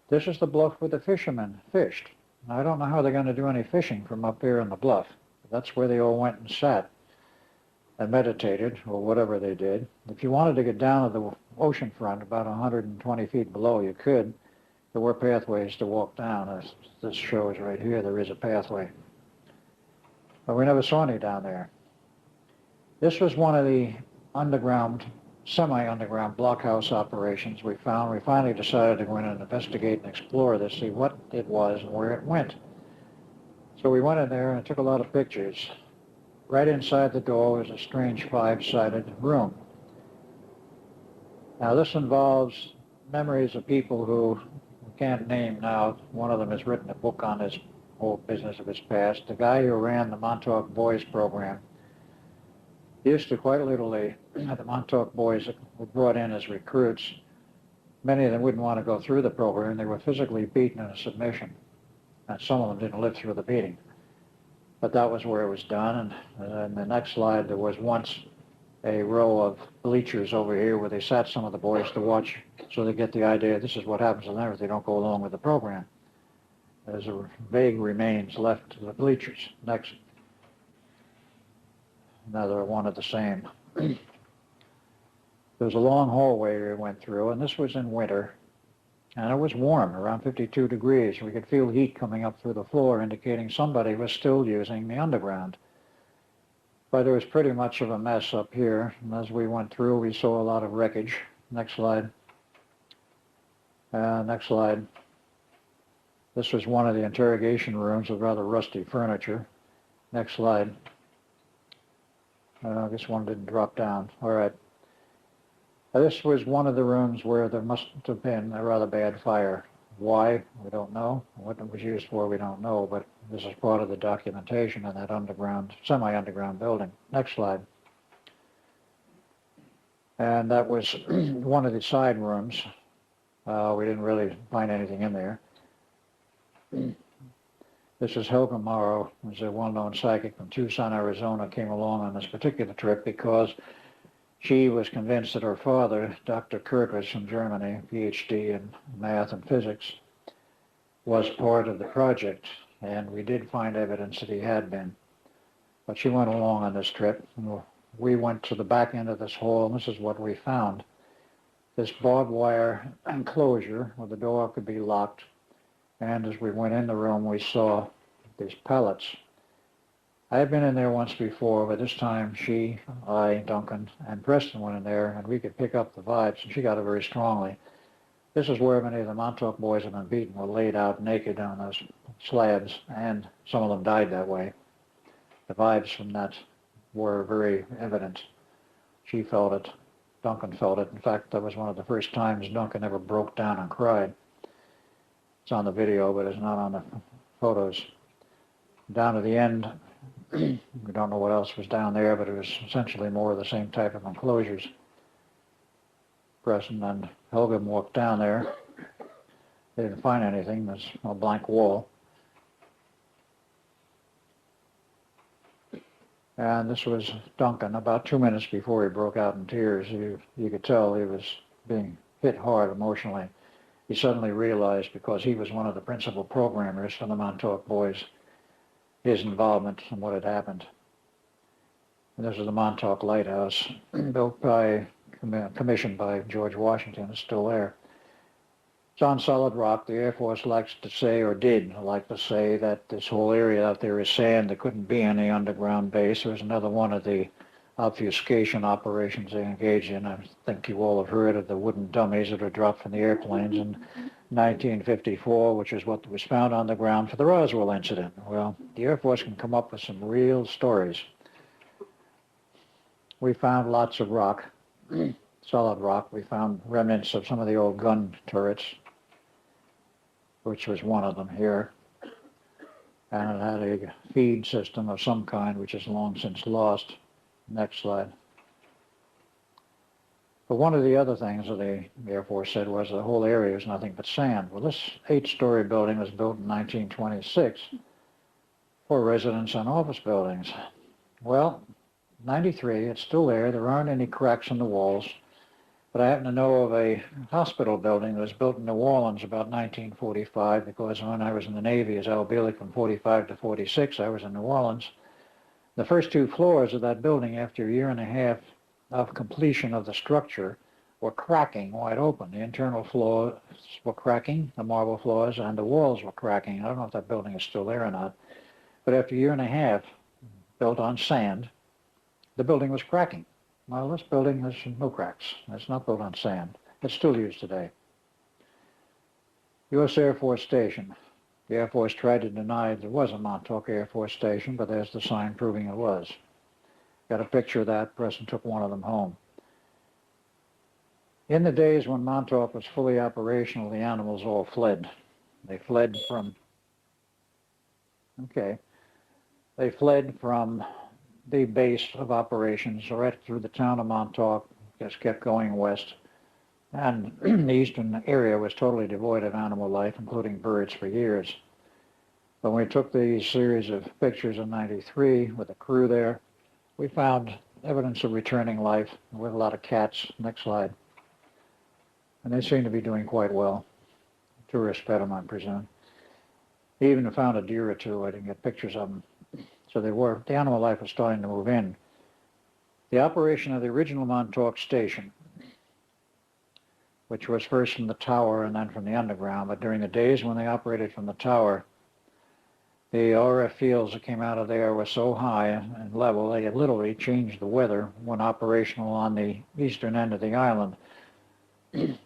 This is the bluff where the fishermen fished. Now, I don't know how they're going to do any fishing from up here in the bluff. That's where they all went and sat and meditated, or whatever they did. If you wanted to get down to the ocean front, about 120 feet below, you could. There were pathways to walk down, as this shows right here. There is a pathway. But we never saw any down there. This was one of the underground, semi-underground blockhouse operations we found. We finally decided to go in and investigate and explore this, see what it was and where it went. So we went in there and took a lot of pictures. Right inside the door was a strange 5-sided room. Now this involves memories of people who we can't name now. One of them has written a book on his whole business of his past. The guy who ran the Montauk Boys program used to quite literally, the Montauk Boys were brought in as recruits. Many of them wouldn't want to go through the program. They were physically beaten into submission. And some of them didn't live through the beating. But that was where it was done. And in the next slide, there was once a row of bleachers over here where they sat some of the boys to watch so they get the idea this is what happens to them if they don't go along with the program. There's a vague remains left to the bleachers. Next. Another one of the same. There was a long hallway we went through, and this was in winter, and it was warm, around 52 degrees. We could feel heat coming up through the floor, indicating somebody was still using the underground. But it was pretty much of a mess up here, and as we went through, we saw a lot of wreckage. Next slide. Next slide. This was one of the interrogation rooms with rather rusty furniture. Next slide. I guess one didn't drop down. All right. This was one of the rooms where there must have been a rather bad fire. Why? We don't know. What it was used for, we don't know, but this is part of the documentation in that underground, semi-underground building. Next slide. And that was one of the side rooms. We didn't really find anything in there. This is Helga Morrow, who's a well-known psychic from Tucson, Arizona, came along on this particular trip because she was convinced that her father, Dr. Kurtwas from Germany, PhD in math and physics, was part of the project, and we did find evidence that he had been. But she went along on this trip, and we went to the back end of this hall, and this is what we found. This barbed wire enclosure where the door could be locked. And as we went in the room, we saw these pallets. I had been in there once before, but this time she, I, Duncan, and Preston went in there, and we could pick up the vibes, and she got it very strongly. This is where many of the Montauk Boys have been beaten, were laid out naked on those slabs, and some of them died that way. The vibes from that were very evident. She felt it. Duncan felt it. In fact, that was one of the first times Duncan ever broke down and cried. It's on the video, but it's not on the photos. Down to the end, we don't know what else was down there, but it was essentially more of the same type of enclosures. Preston and Helga walked down there. They didn't find anything. There's a blank wall. And this was Duncan about 2 minutes before he broke out in tears. You could tell he was being hit hard emotionally. He suddenly realized, because he was one of the principal programmers for the Montauk Boys, his involvement in what had happened. And this is the Montauk Lighthouse, built by commissioned by George Washington, is still there. It's on solid rock. The Air Force likes to say, or did like to say, that this whole area out there is sand. There couldn't be any underground base. There was another one of the obfuscation operations they engaged in. I think you all have heard of the wooden dummies that were dropped from the airplanes in 1954, which is what was found on the ground for the Roswell incident. Well, the Air Force can come up with some real stories. We found lots of rock, solid rock. We found remnants of some of the old gun turrets, which was one of them here. And it had a feed system of some kind, which is long since lost. Next slide. But one of the other things that the Air Force said was the whole area is nothing but sand. Well, this 8-story building was built in 1926 for residence and office buildings. Well, 93, it's still there. There aren't any cracks in the walls. But I happen to know of a hospital building that was built in New Orleans about 1945, because when I was in the Navy as Al Bielek from 45 to 46, I was in New Orleans. The first 2 floors of that building, after a year and a half of completion of the structure, were cracking wide open. The internal floors were cracking, the marble floors, and the walls were cracking. I don't know if that building is still there or not. But after a year and a half, built on sand, the building was cracking. Well, this building has no cracks. It's not built on sand. It's still used today. U.S. Air Force Station. The Air Force tried to deny there was a Montauk Air Force Station, but there's the sign proving it was. Got a picture of that. Preston took one of them home. In the days when Montauk was fully operational, the animals all fled. They fled from the base of operations right through the town of Montauk, just kept going west. And the eastern area was totally devoid of animal life, including birds, for years. But when we took these series of pictures in '93 with the crew there, we found evidence of returning life with a lot of cats. Next slide. And they seem to be doing quite well. Tourists fed them, I presume. They even found a deer or two. I didn't get pictures of them. So the animal life was starting to move in. The operation of the original Montauk Station, which was first from the tower and then from the underground, but during the days when they operated from the tower, the RF fields that came out of there were so high and level, they had literally changed the weather when operational on the eastern end of the island.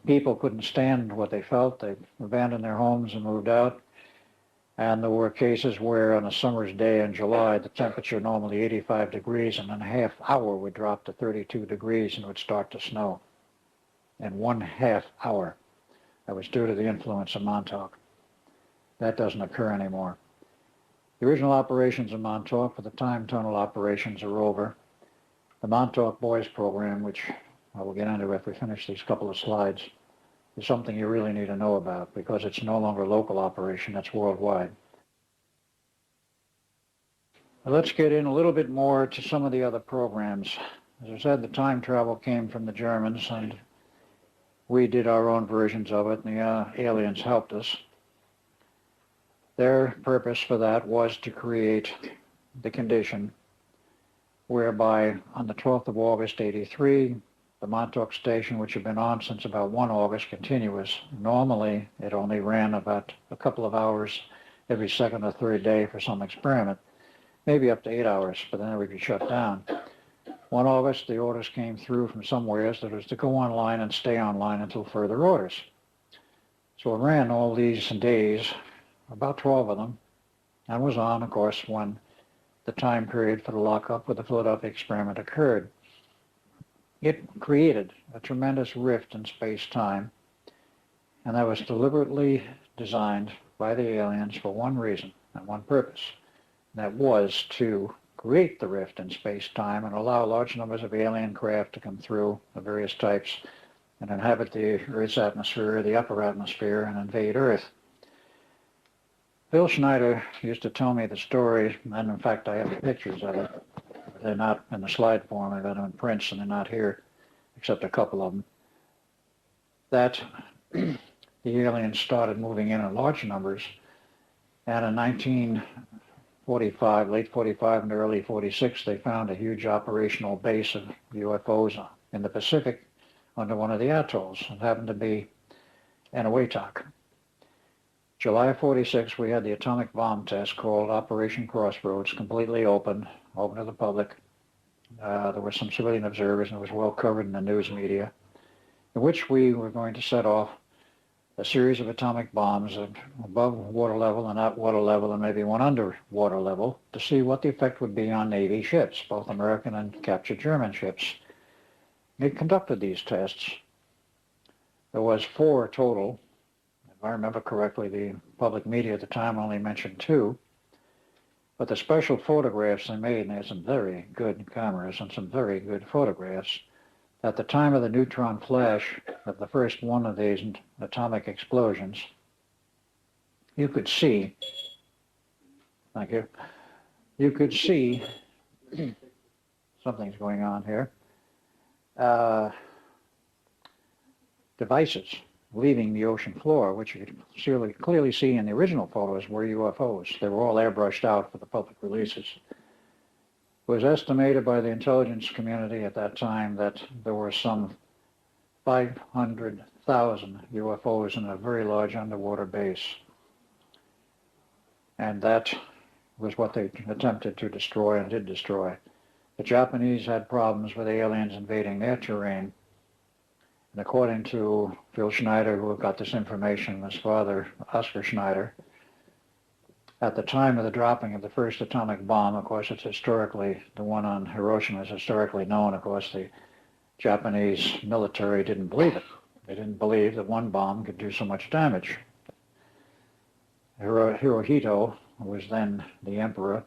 People couldn't stand what they felt. They abandoned their homes and moved out. And there were cases where on a summer's day in July, the temperature normally 85 degrees, and in a half hour would drop to 32 degrees and it would start to snow. In 1/2 hour. That was due to the influence of Montauk. That doesn't occur anymore. The original operations in Montauk for the time tunnel operations are over. The Montauk Boys program, which I will get into if we finish these couple of slides, is something you really need to know about because it's no longer local operation, it's worldwide. Now let's get in a little bit more to some of the other programs. As I said, the time travel came from the Germans, and we did our own versions of it, and the aliens helped us. Their purpose for that was to create the condition whereby on the 12th of August, '83, the Montauk Station, which had been on since about 1 August, continuous. Normally, it only ran about a couple of hours every second or third day for some experiment, maybe up to 8 hours, but then it would be shut down. 1 August, the orders came through from somewhere that it was to go online and stay online until further orders. So it ran all these days, about 12 of them, and was on, of course, when the time period for the lockup with the Philadelphia experiment occurred. It created a tremendous rift in space-time, and that was deliberately designed by the aliens for one reason and one purpose. That was to create the rift in space-time and allow large numbers of alien craft to come through of various types and inhabit the Earth's atmosphere, the upper atmosphere, and invade Earth. Bill Schneider used to tell me the story, and in fact I have the pictures of it. They're not in the slide form. I've got them in prints, and they're not here, except a couple of them. That the aliens started moving in large numbers, and in 1945, late 45 and early 46, they found a huge operational base of UFOs in the Pacific, under one of the atolls. It happened to be Eniwetok. July 46, we had the atomic bomb test called Operation Crossroads, completely open to the public. There were some civilian observers, and it was well covered in the news media, in which we were going to set off a series of atomic bombs above water level and at water level and maybe one under water level to see what the effect would be on Navy ships, both American and captured German ships. We conducted these tests. There was 4 total. If I remember correctly, the public media at the time only mentioned 2. But the special photographs they made, and they had some very good cameras and some very good photographs, at the time of the neutron flash of the first one of these atomic explosions, you could see, thank you, you could see, something's going on here, devices leaving the ocean floor, which you could clearly see in the original photos were UFOs. They were all airbrushed out for the public releases. It was estimated by the intelligence community at that time that there were some 500,000 UFOs in a very large underwater base. And that was what they attempted to destroy and did destroy. The Japanese had problems with aliens invading their terrain. And according to Phil Schneider, who got this information, his father, Oscar Schneider, at the time of the dropping of the first atomic bomb, of course, it's historically, the one on Hiroshima is historically known. Of course, the Japanese military didn't believe it. They didn't believe that one bomb could do so much damage. Hirohito, who was then the emperor,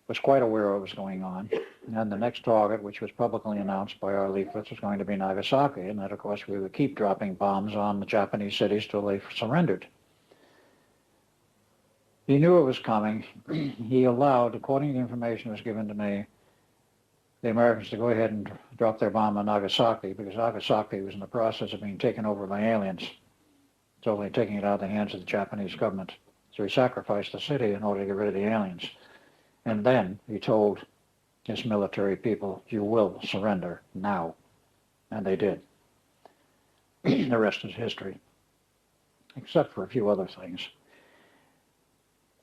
was quite aware of what was going on. And the next target, which was publicly announced by our leaflets, was going to be Nagasaki. And that, of course, we would keep dropping bombs on the Japanese cities till they surrendered. He knew it was coming. He allowed, according to the information that was given to me, the Americans to go ahead and drop their bomb on Nagasaki, because Nagasaki was in the process of being taken over by aliens, totally taking it out of the hands of the Japanese government. So he sacrificed the city in order to get rid of the aliens. And then he told his military people, you will surrender now. And they did. The rest is history, except for a few other things.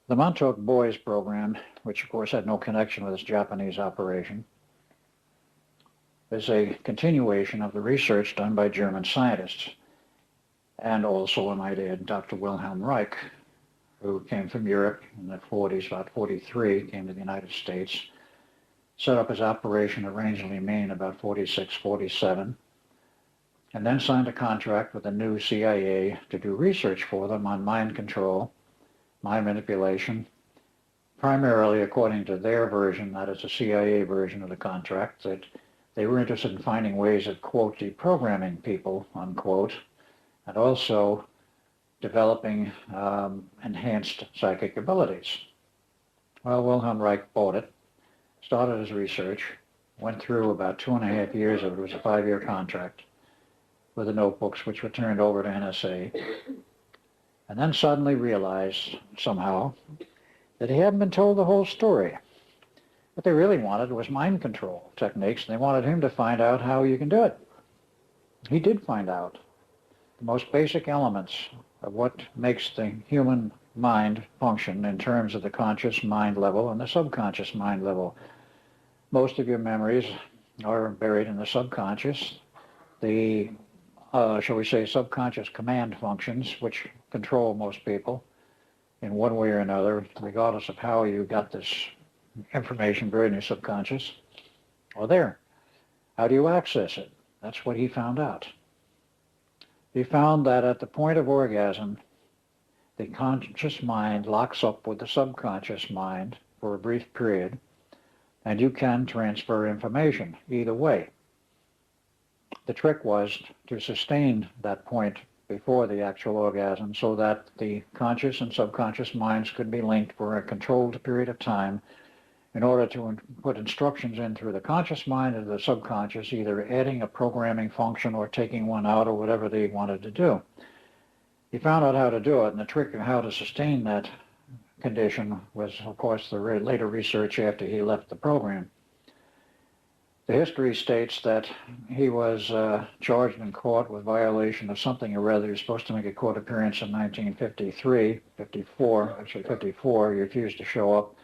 The Montauk Boys program, which of course had no connection with this Japanese operation, is a continuation of the research done by German scientists, and also, I might add, Dr. Wilhelm Reich, who came from Europe in the 40s, about 43, came to the United States, set up his operation at Rangeley, Maine, about 46, 47, and then signed a contract with the new CIA to do research for them on mind control, mind manipulation, primarily according to their version, that is the CIA version of the contract, that they were interested in finding ways of, quote, deprogramming people, unquote, and also developing enhanced psychic abilities. Well, Wilhelm Reich bought it, started his research, went through about 2.5 years of it. It was a 5-year contract with the notebooks, which were turned over to NSA, and then suddenly realized somehow that he hadn't been told the whole story. What they really wanted was mind control techniques, and they wanted him to find out how you can do it. He did find out the most basic elements of what makes the human mind function in terms of the conscious mind level and the subconscious mind level. Most of your memories are buried in the subconscious. The, shall we say, subconscious command functions, which control most people in one way or another, regardless of how you got this information buried in your subconscious, are there. How do you access it? That's what he found out. He found that at the point of orgasm, the conscious mind locks up with the subconscious mind for a brief period, and you can transfer information either way. The trick was to sustain that point before the actual orgasm so that the conscious and subconscious minds could be linked for a controlled period of time in order to put instructions in through the conscious mind and the subconscious, either adding a programming function or taking one out or whatever they wanted to do. He found out how to do it, and the trick of how to sustain that condition was, of course, the later research after he left the program. The history states that he was charged in court with violation of something or other. He was supposed to make a court appearance in 1953, 54, actually 54. He refused to show up,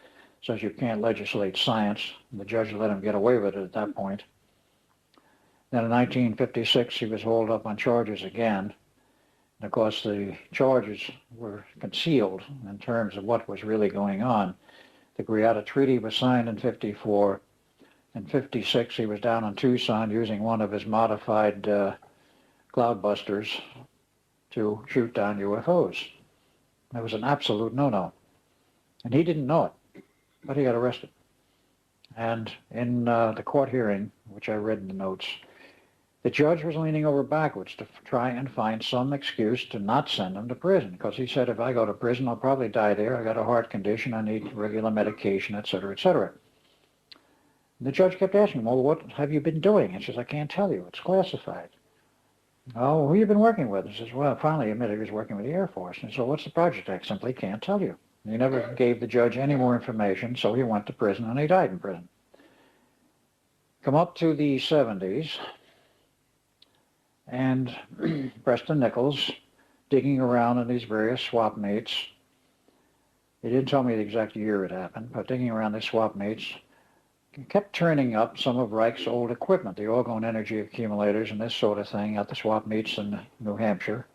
says you can't legislate science. The judge let him get away with it at that point. Then in 1956, he was hauled up on charges again. And of course, the charges were concealed in terms of what was really going on. The Greada Treaty was signed in 54. In 56, he was down in Tucson using one of his modified cloudbusters to shoot down UFOs. That was an absolute no-no. And he didn't know it, but he got arrested. And in the court hearing, which I read in the notes, the judge was leaning over backwards to try and find some excuse to not send him to prison, because he said, if I go to prison, I'll probably die there. I got a heart condition. I need regular medication, et cetera, et cetera. The judge kept asking him, well, what have you been doing? He says, I can't tell you. It's classified. Oh, who have you been working with? He says, well, finally he admitted he was working with the Air Force. And so what's the project? I simply can't tell you. And he never gave the judge any more information, so he went to prison, and he died in prison. Come up to the 70s, and Preston Nichols, digging around in these various swap meets. He didn't tell me the exact year it happened, but digging around these swap meets, kept turning up some of Reich's old equipment, the orgone energy accumulators and this sort of thing, at the swap meets in New Hampshire,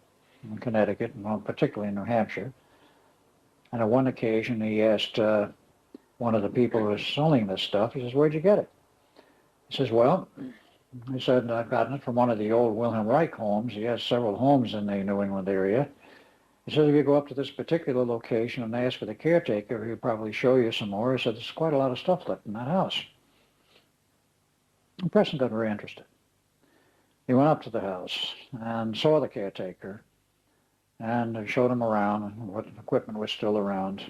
in Connecticut, and particularly in New Hampshire. And on one occasion, he asked one of the people who was selling this stuff, he says, where'd you get it? He says, well, he said, I've gotten it from one of the old Wilhelm Reich homes. He has several homes in the New England area. He says, if you go up to this particular location and ask for the caretaker, he'll probably show you some more. He said, there's quite a lot of stuff left in that house. And Preston got very interested. He went up to the house and saw the caretaker and showed him around and what equipment was still around.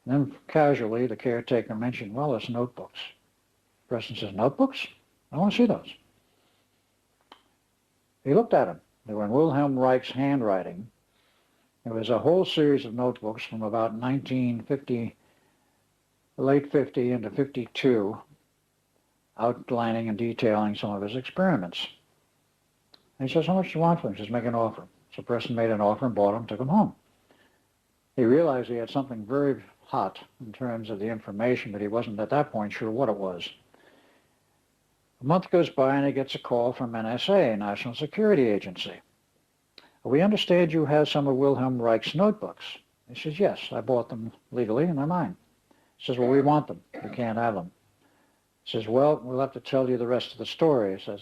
And then casually, the caretaker mentioned, well, there's notebooks. Preston says, notebooks? I want to see those. He looked at them. They were in Wilhelm Reich's handwriting. It was a whole series of notebooks from about 1950, late 50 into 52, outlining and detailing some of his experiments. And he says, how much do you want for them? He says, make an offer. So Preston made an offer and bought them, took them home. He realized he had something very hot in terms of the information, but he wasn't at that point sure what it was. A month goes by and he gets a call from NSA, National Security Agency. We understand you have some of Wilhelm Reich's notebooks. He says, yes, I bought them legally and they're mine. He says, well, we want them. You can't have them. He says, well, we'll have to tell you the rest of the story. He says,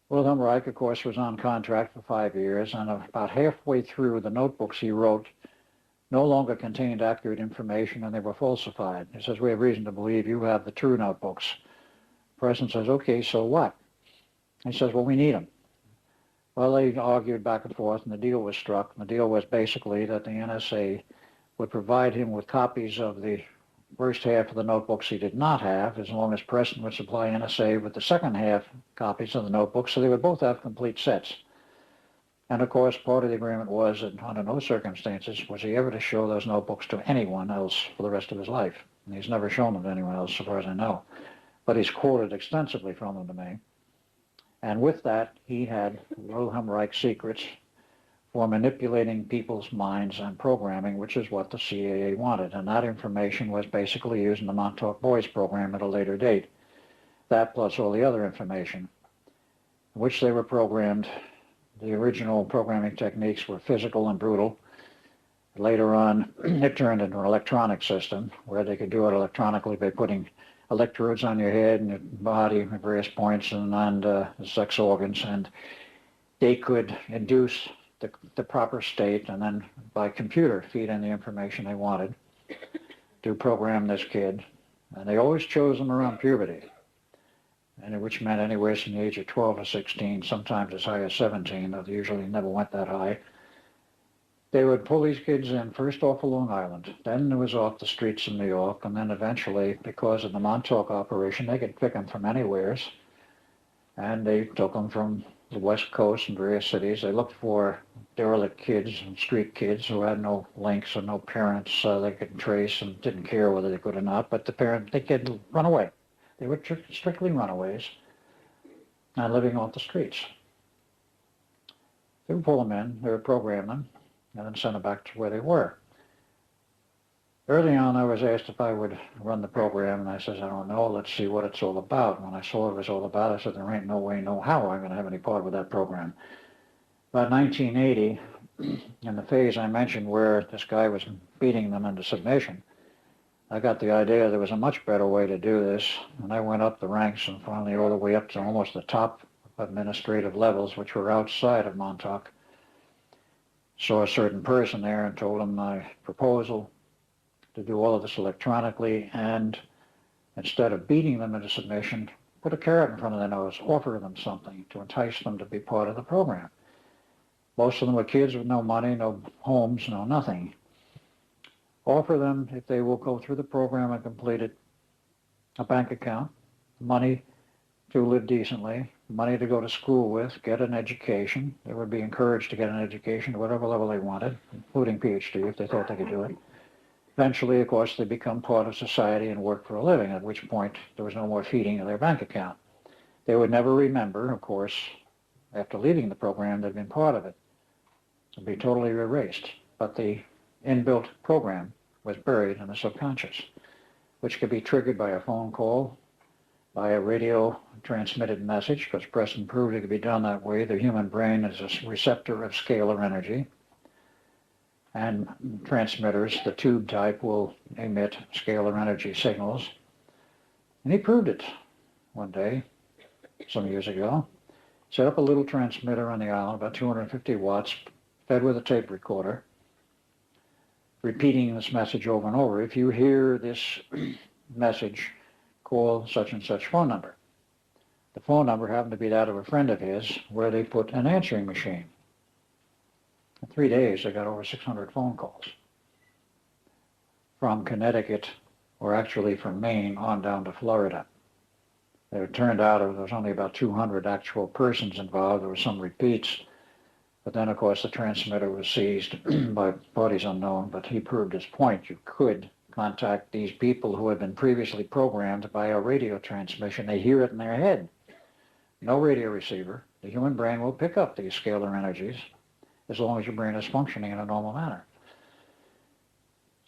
Wilhelm Reich, of course, was on contract for 5 years, and about halfway through, the notebooks he wrote no longer contained accurate information, and they were falsified. He says, we have reason to believe you have the true notebooks. Preston says, okay, so what? He says, well, we need them. Well, they argued back and forth, and the deal was struck. And the deal was basically that the NSA would provide him with copies of the first half of the notebooks he did not have, as long as Preston would supply NSA with the second half copies of the notebooks, so they would both have complete sets. And of course, part of the agreement was that under no circumstances was he ever to show those notebooks to anyone else for the rest of his life. And he's never shown them to anyone else, so far as I know. But he's quoted extensively from them to me. And with that, he had Wilhelm Reich secrets for manipulating people's minds and programming, which is what the CIA wanted. And that information was basically used in the Montauk Boys program at a later date. That plus all the other information, in which they were programmed. The original programming techniques were physical and brutal. Later on, it turned into an electronic system where they could do it electronically by putting electrodes on your head and your body at various points and sex organs, and they could induce the proper state and then by computer feed in the information they wanted to program this kid. And they always chose them around puberty, and which meant anywhere from the age of 12 to 16, sometimes as high as 17, though they usually never went that high. They would pull these kids in first off of Long Island, then it was off the streets of New York, and then eventually, because of the Montauk operation, they could pick them from anywheres. And they took them from the West Coast and various cities. They looked for derelict kids and street kids who had no links or no parents they could trace and didn't care whether they could or not, but the parent, they could run away. They were strictly runaways and living off the streets. They would pull them in, they would program them, and then send them back to where they were. Early on, I was asked if I would run the program, and I said, I don't know, let's see what it's all about. When I saw what it was all about, I said, there ain't no way, no how I'm going to have any part with that program. About 1980, in the phase I mentioned where this guy was beating them into submission, I got the idea there was a much better way to do this, and I went up the ranks and finally all the way up to almost the top administrative levels, which were outside of Montauk. Saw a certain person there and told him my proposal to do all of this electronically, and instead of beating them into submission, put a carrot in front of their nose, offer them something to entice them to be part of the program. Most of them were kids with no money, no homes, no nothing. Offer them, if they will go through the program and complete it, a bank account, money to live decently, money to go to school with, get an education. They would be encouraged to get an education to whatever level they wanted, including PhD if they thought they could do it. Eventually, of course, they become part of society and work for a living, at which point there was no more feeding of their bank account. They would never remember, of course, after leaving the program, they'd been part of it. It would be totally erased. But the inbuilt program was buried in the subconscious, which could be triggered by a phone call, by a radio transmitted message, because Preston proved it could be done that way. The human brain is a receptor of scalar energy, and transmitters, the tube type, will emit scalar energy signals. And he proved it one day, some years ago. Set up a little transmitter on the island, about 250 watts, fed with a tape recorder, repeating this message over and over. If you hear this message, call such and such phone number. The phone number happened to be that of a friend of his, where they put an answering machine. In 3 days, they got over 600 phone calls from Connecticut, or actually from Maine, on down to Florida. It turned out there was only about 200 actual persons involved. There were some repeats. But then, of course, the transmitter was seized by parties unknown. But he proved his point. You could contact these people who had been previously programmed by a radio transmission. They hear it in their head. No radio receiver. The human brain will pick up these scalar energies as long as your brain is functioning in a normal manner.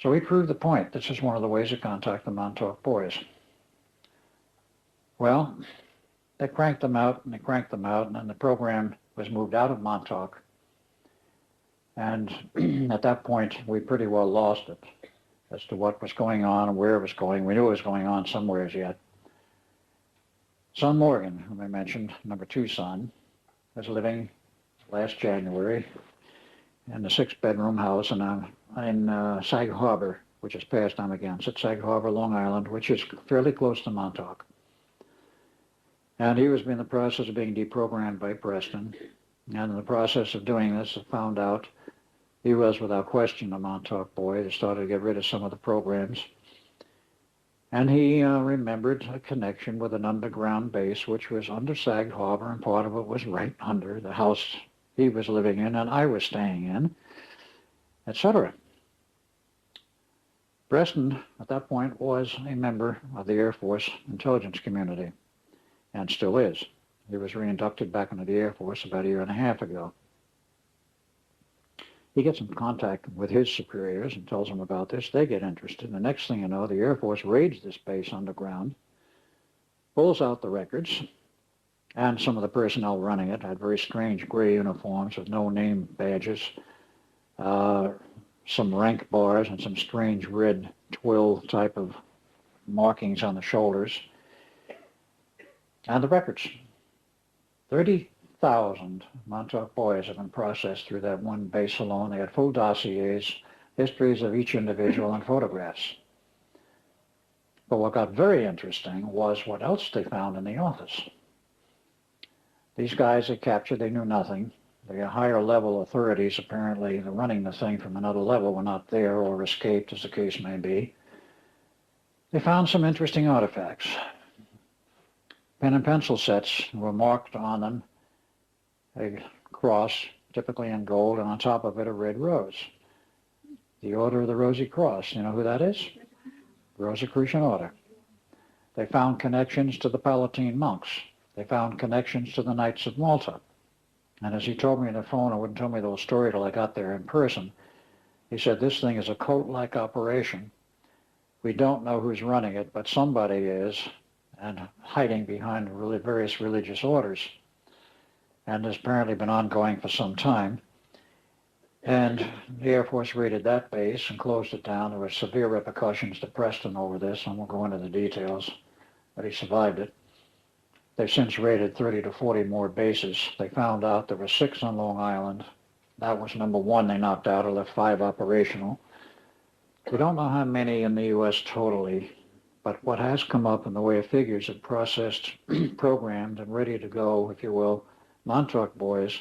So he proved the point. This is one of the ways to contact the Montauk Boys. Well, they cranked them out, and they cranked them out, and then the program was moved out of Montauk. And at that point, we pretty well lost it as to what was going on and where it was going. We knew it was going on somewhere as yet. Son Morgan, whom I mentioned, number 2 son, was living last January in a 6-bedroom house in Sag Harbor, which is past Amagansett, Sag Harbor, Long Island, which is fairly close to Montauk. And he was in the process of being deprogrammed by Preston. And in the process of doing this, I found out he was without question a Montauk boy. They started to get rid of some of the programs. And he remembered a connection with an underground base, which was under Sag Harbor, and part of it was right under the house he was living in and I was staying in, etc. Preston, at that point, was a member of the Air Force intelligence community, and still is. He was reinducted back into the Air Force about 1.5 years ago. He gets in contact with his superiors and tells them about this. They get interested. The next thing you know, the Air Force raids this base underground, pulls out the records, and some of the personnel running it had very strange gray uniforms with no name badges, some rank bars, and some strange red twill type of markings on the shoulders. And the records. 30,000 Montauk Boys have been processed through that one base alone. They had full dossiers, histories of each individual, and photographs. But what got very interesting was what else they found in the office. These guys they captured, they knew nothing. The higher level authorities, apparently running the thing from another level, were not there or escaped, as the case may be. They found some interesting artifacts. Pen and pencil sets were marked on them, a cross, typically in gold, and on top of it a red rose. The Order of the Rosy Cross, you know who that is? Rosicrucian Order. They found connections to the Palatine monks. They found connections to the Knights of Malta. And as he told me on the phone, I wouldn't tell me the whole story till I got there in person. He said, this thing is a cult-like operation. We don't know who's running it, but somebody is, and hiding behind various religious orders. And has apparently been ongoing for some time. And the Air Force raided that base and closed it down. There were severe repercussions to Preston over this. I won't go into the details, but he survived it. They've since raided 30 to 40 more bases. They found out there were 6 on Long Island. That was number 1 they knocked out, or left 5 operational. We don't know how many in the U.S. totally, but what has come up in the way of figures of processed, programmed, and ready to go, if you will, Montauk Boys.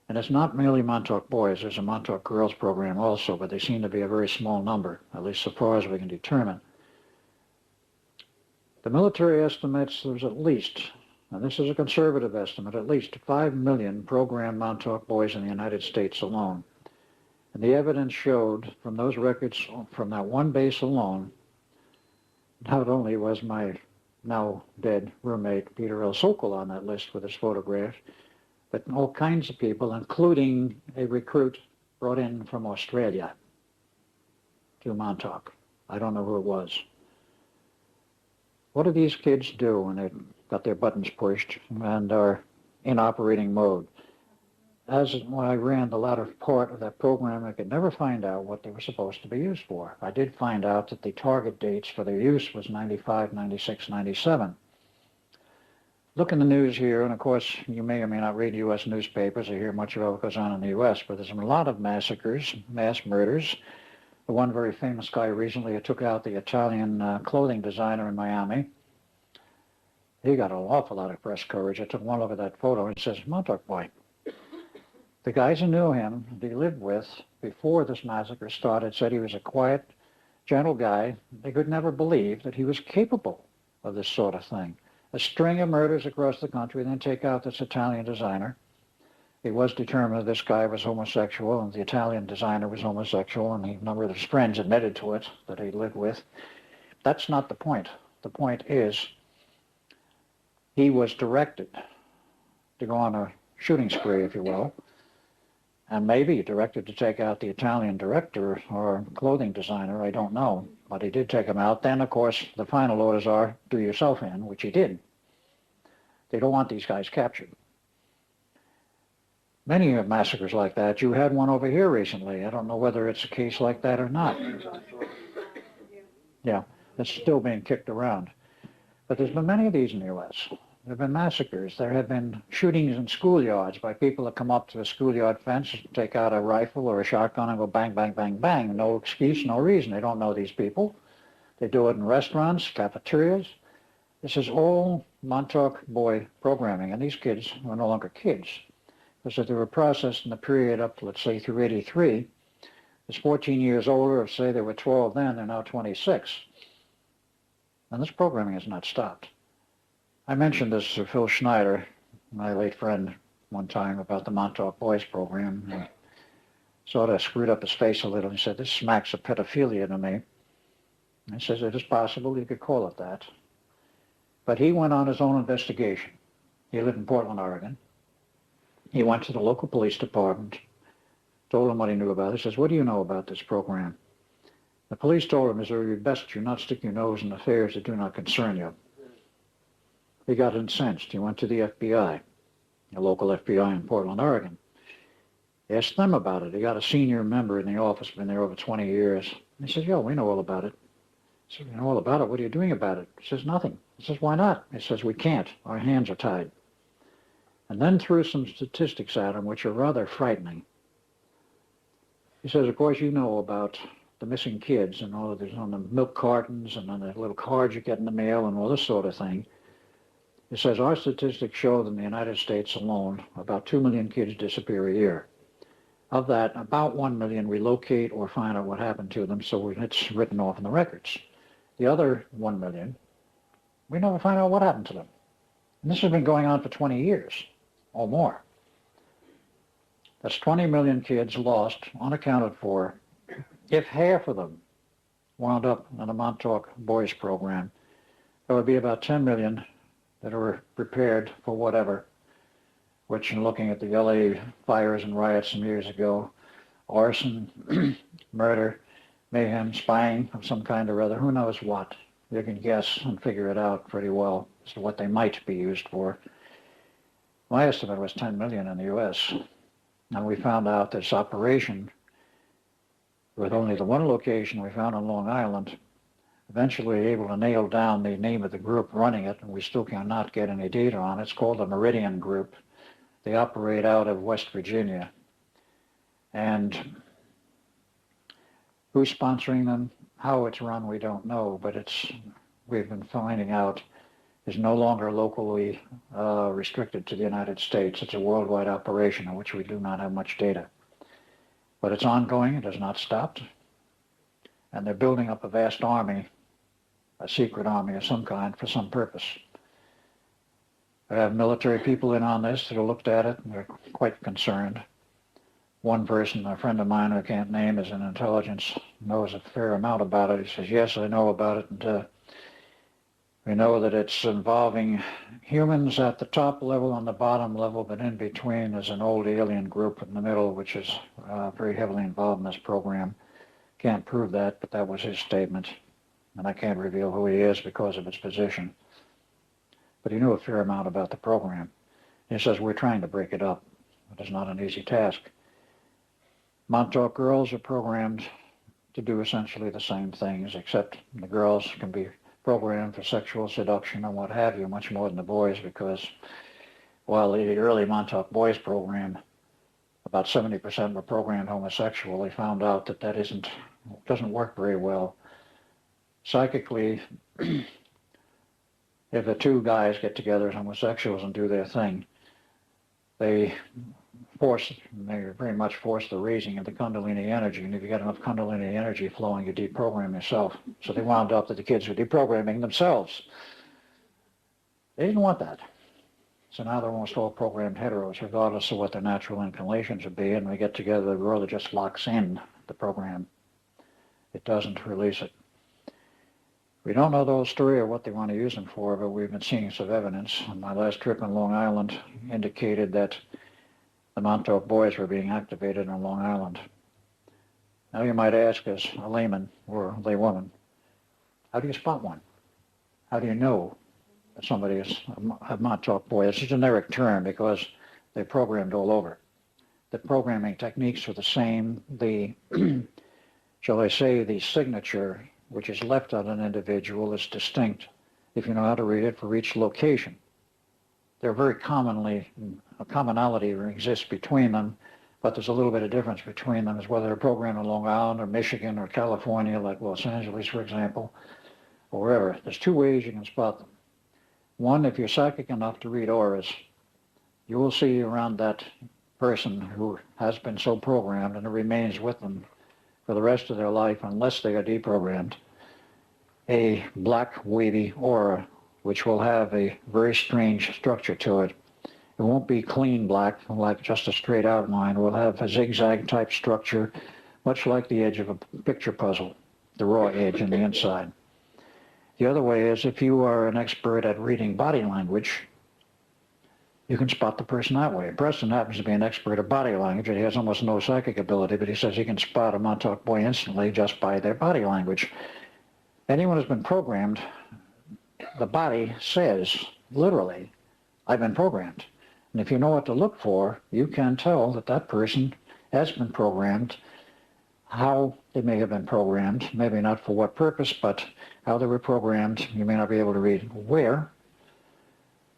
And it's not merely Montauk Boys. There's a Montauk Girls program also, but they seem to be a very small number, at least so far as we can determine. The military estimates there's at least, and this is a conservative estimate, at least 5 million programmed Montauk Boys in the United States alone. And the evidence showed from those records, from that one base alone, not only was my now dead roommate Peter L. Sokol on that list with his photograph, but all kinds of people, including a recruit brought in from Australia to Montauk. I don't know who it was. What do these kids do when they've got their buttons pushed and are in operating mode? When I ran the latter part of that program, I could never find out what they were supposed to be used for. I did find out that the target dates for their use was 95, 96, 97. Look in the news here, and of course, you may or may not read U.S. newspapers or hear much about what goes on in the U.S., but there's a lot of massacres, mass murders. The one very famous guy recently who took out the Italian clothing designer in Miami, he got an awful lot of press coverage. I took one look at that photo, and it says, Montauk Boy. The guys who knew him, that he lived with before this massacre started, said he was a quiet, gentle guy. They could never believe that he was capable of this sort of thing. A string of murders across the country, then take out this Italian designer. It was determined that this guy was homosexual, and the Italian designer was homosexual, and a number of his friends admitted to it that he lived with. That's not the point. The point is, he was directed to go on a shooting spree, if you will, and maybe directed to take out the Italian director or clothing designer, I don't know. But he did take him out. Then, of course, the final orders are, do yourself in, which he did. They don't want these guys captured. Many massacres like that. You had one over here recently. I don't know whether it's a case like that or not. Yeah, it's still being kicked around. But there's been many of these in the U.S. There have been massacres. There have been shootings in schoolyards by people that come up to the schoolyard fence, take out a rifle or a shotgun and go bang, bang, bang, bang. No excuse, no reason. They don't know these people. They do it in restaurants, cafeterias. This is all Montauk Boy programming. And these kids are no longer kids, because if they were processed in the period up to, let's say, through 83, is 14 years older. If, say, they were 12 then, they're now 26. And this programming has not stopped. I mentioned this to Phil Schneider, my late friend, one time about the Montauk Boys program. He sort of screwed up his face a little. He said, this smacks of pedophilia to me. I says, it is possible you could call it that. But he went on his own investigation. He lived in Portland, Oregon. He went to the local police department, told them what he knew about it. He says, what do you know about this program? The police told him, it would be best you not stick your nose in affairs that do not concern you. He got incensed. He went to the FBI, the local FBI in Portland, Oregon. He asked them about it. He got a senior member in the office, been there over 20 years. He says, yo, we know all about it. He said, you know all about it? What are you doing about it? He says, nothing. He says, why not? He says, we can't. Our hands are tied. And then threw some statistics at him, which are rather frightening. He says, of course, you know about the missing kids and all of this on the milk cartons and on the little cards you get in the mail and all this sort of thing. He says, our statistics show that in the United States alone, about 2 million kids disappear a year. Of that, about 1 million relocate or find out what happened to them, so it's written off in the records. The other 1 million, we never find out what happened to them. And this has been going on for 20 years or more. That's 20 million kids lost, unaccounted for. If half of them wound up in the Montauk Boys program, There would be about 10 million that are prepared for whatever, which in looking at the LA fires and riots some years ago, arson, murder, mayhem, spying of some kind or other, who knows what. You can guess and figure it out pretty well as to what they might be used for. My estimate was 10 million in the U.S. And we found out this operation, with only the one location we found on Long Island, eventually able to nail down the name of the group running it, and we still cannot get any data on it. It's called the Meridian Group. They operate out of West Virginia. And who's sponsoring them, how it's run, we don't know, but we've been finding out is no longer locally restricted to the United States. It's a worldwide operation on which we do not have much data. But it's ongoing, it has not stopped, and they're building up a vast army, a secret army of some kind for some purpose. I have military people in on this that have looked at it and they're quite concerned. One person, a friend of mine who I can't name, is in intelligence, knows a fair amount about it. He says, yes, I know about it, and we know that it's involving humans at the top level and the bottom level, but in between is an old alien group in the middle, which is very heavily involved in this program. Can't prove that, but that was his statement. And I can't reveal who he is because of his position. But he knew a fair amount about the program. He says, we're trying to break it up. It is not an easy task. Montauk girls are programmed to do essentially the same things, except the girls can be programmed for sexual seduction and what have you, much more than the boys, because while the early Montauk Boys program, about 70% were programmed homosexual, they found out that doesn't work very well. Psychically, if the two guys get together as homosexuals and do their thing, they very much force the raising of the Kundalini energy, and if you get enough Kundalini energy flowing, you deprogram yourself. So they wound up that the kids were deprogramming themselves. They didn't want that. So now they're almost all programmed heteros, regardless of what their natural inclinations would be, and we get together, the world just locks in the program. It doesn't release it. We don't know the whole story or what they want to use them for, but we've been seeing some evidence. On my last trip on Long Island indicated that the Montauk Boys were being activated on Long Island. Now you might ask, as a layman or a laywoman, how do you spot one? How do you know that somebody is a Montauk Boy? It's a generic term because they're programmed all over. The programming techniques are the same. The, shall I say, the signature which is left on an individual is distinct if you know how to read it for each location. They're very commonly, a commonality exists between them, but there's a little bit of difference between them as whether they're programmed in Long Island or Michigan or California, like Los Angeles, for example, or wherever. There's two ways you can spot them. One, if you're psychic enough to read auras, you will see around that person who has been so programmed and it remains with them for the rest of their life unless they are deprogrammed, a black wavy aura which will have a very strange structure to it. It won't be clean black, like just a straight outline. It will have a zigzag type structure, much like the edge of a picture puzzle, the raw edge on the inside. The other way is if you are an expert at reading body language, you can spot the person that way. Preston happens to be an expert at body language. He has almost no psychic ability, but he says he can spot a Montauk Boy instantly just by their body language. Anyone who's been programmed, the body says, literally, I've been programmed. And if you know what to look for, you can tell that that person has been programmed, how they may have been programmed, maybe not for what purpose, but how they were programmed. You may not be able to read where,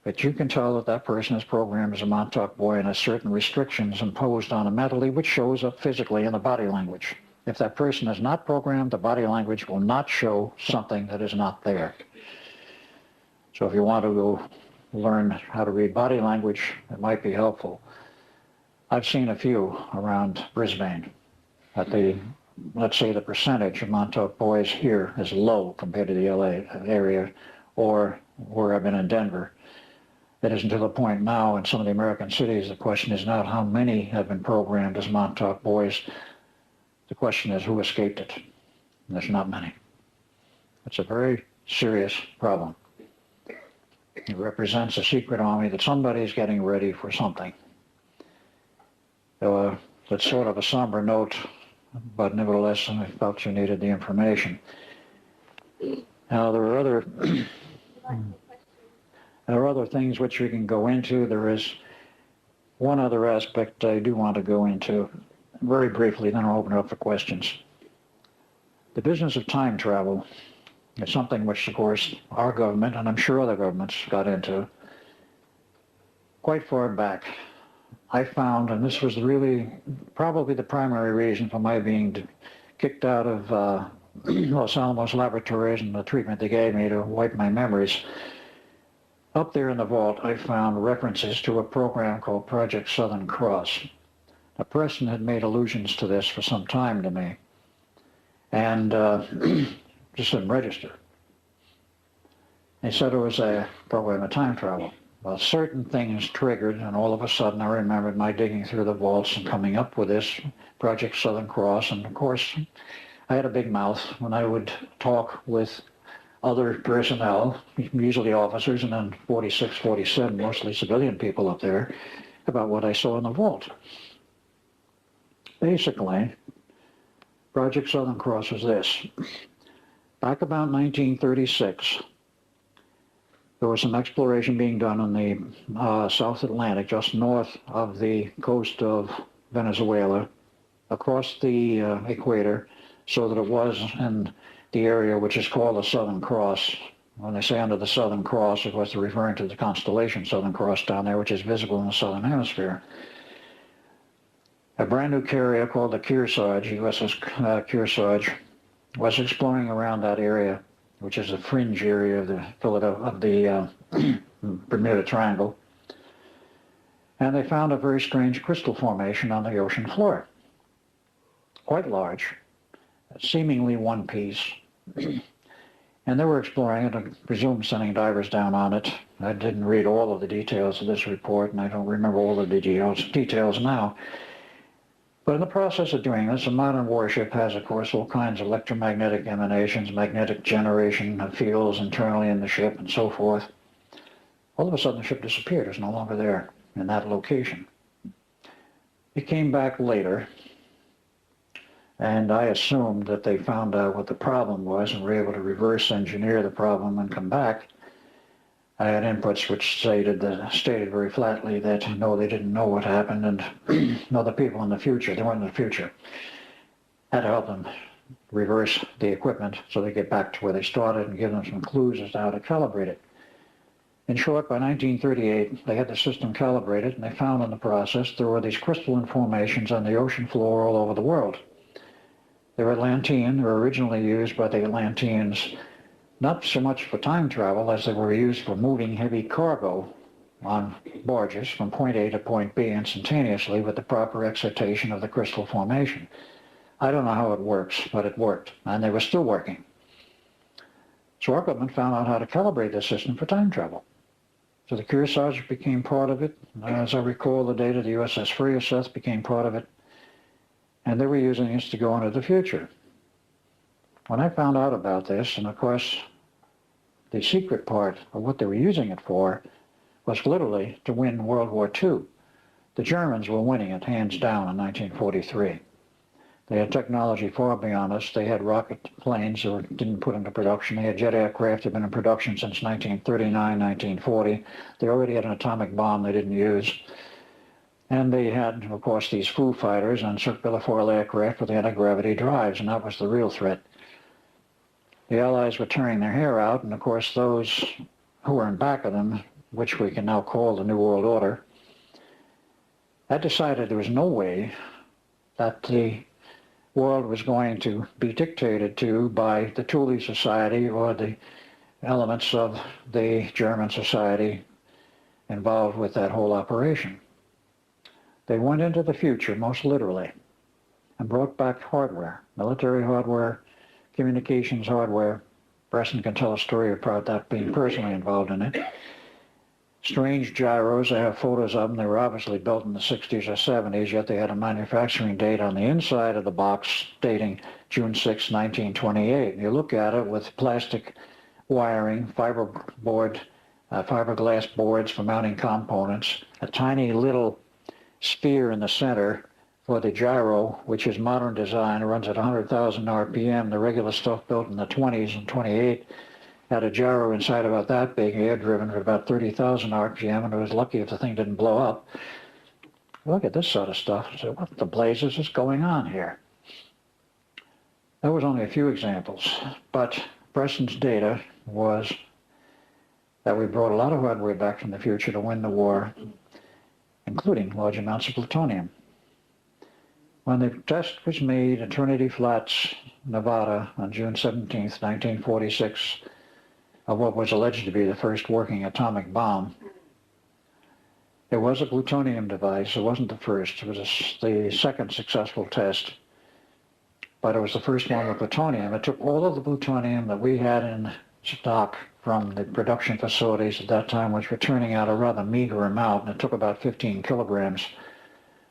but you can tell that that person is programmed as a Montauk Boy and has certain restrictions imposed on him mentally, which shows up physically in the body language. If that person is not programmed, the body language will not show something that is not there. So if you want to go learn how to read body language, it might be helpful. I've seen a few around Brisbane. Let's say the percentage of Montauk Boys here is low compared to the LA area, or where I've been in Denver. It isn't to the point now in some of the American cities. The question is not how many have been programmed as Montauk Boys. The question is who escaped it. And there's not many. It's a very serious problem. It represents a secret army that somebody's getting ready for something. So it's sort of a somber note, but nevertheless, I felt you needed the information. Now, there are other things which we can go into. There is one other aspect I do want to go into very briefly, then I'll open it up for questions. The business of time travel is something which, of course, our government, and I'm sure other governments, got into quite far back. I found, and this was really probably the primary reason for my being kicked out of Los Alamos laboratories and the treatment they gave me to wipe my memories. Up there in the vault, I found references to a program called Project Southern Cross. Now, Preston had made allusions to this for some time to me, and just didn't register. He said it was a program of time travel. Well, certain things triggered, and all of a sudden I remembered my digging through the vaults and coming up with this Project Southern Cross, and of course I had a big mouth when I would talk with other personnel, usually officers, and then 46, 47, mostly civilian people up there, about what I saw in the vault. Basically, Project Southern Cross was this. Back about 1936, there was some exploration being done in the South Atlantic, just north of the coast of Venezuela, across the equator, so that it was in the area which is called the Southern Cross. When they say under the Southern Cross, of course, they're referring to the constellation Southern Cross down there, which is visible in the Southern Hemisphere. A brand new carrier called the Kearsarge, USS Kearsarge, was exploring around that area, which is the fringe area of the Bermuda Triangle. And they found a very strange crystal formation on the ocean floor. Quite large, seemingly one piece. And they were exploring it, I presume sending divers down on it. I didn't read all of the details of this report, and I don't remember all the details now. But in the process of doing this, a modern warship has, of course, all kinds of electromagnetic emanations, magnetic generation of fields internally in the ship, and so forth. All of a sudden, the ship disappeared. It was no longer there in that location. It came back later, and I assumed that they found out what the problem was and were able to reverse engineer the problem and come back. I had inputs which stated very flatly that no, they didn't know what happened, and no, the people in the future, they weren't in the future, had to help them reverse the equipment so they get back to where they started and give them some clues as to how to calibrate it. In short, by 1938, they had the system calibrated, and they found in the process there were these crystalline formations on the ocean floor all over the world. They were Atlantean, they were originally used by the Atlanteans not so much for time travel as they were used for moving heavy cargo on barges from point A to point B instantaneously with the proper excitation of the crystal formation. I don't know how it works, but it worked, and they were still working. So our government found out how to calibrate this system for time travel. So the Kearsarge became part of it. As I recall the data, the USS Freyoseth became part of it, and they were using this to go into the future. When I found out about this, and of course the secret part of what they were using it for was literally to win World War II. The Germans were winning it hands down in 1943. They had technology far beyond us. They had rocket planes that didn't put into production. They had jet aircraft that had been in production since 1939, 1940. They already had an atomic bomb they didn't use. And they had, of course, these Foo Fighters and circular foil aircraft with anti-gravity drives, and that was the real threat. The Allies were tearing their hair out, and of course those who were in back of them, which we can now call the New World Order, had decided there was no way that the world was going to be dictated to by the Thule Society or the elements of the German society involved with that whole operation. They went into the future, most literally, and brought back hardware, military hardware, communications hardware. Preston can tell a story about that, being personally involved in it. Strange gyros, I have photos of them. They were obviously built in the 60s or 70s, yet they had a manufacturing date on the inside of the box dating June 6, 1928. And you look at it with plastic wiring, fiberboard fiberglass boards for mounting components, a tiny little sphere in the center for the gyro, which is modern design, runs at 100,000 RPM. The regular stuff built in the 20s and 28 had a gyro inside about that big, air-driven at about 30,000 RPM, and it was lucky if the thing didn't blow up. Look at this sort of stuff. So what the blazes is going on here? That was only a few examples, but Preston's data was that we brought a lot of hardware back from the future to win the war, including large amounts of plutonium. When the test was made at Trinity Flats, Nevada on June 17, 1946, of what was alleged to be the first working atomic bomb, it was a plutonium device. It wasn't the first. It was the second successful test, but it was the first one with plutonium. It took all of the plutonium that we had in stock from the production facilities at that time, which were turning out a rather meager amount, and it took about 15 kilograms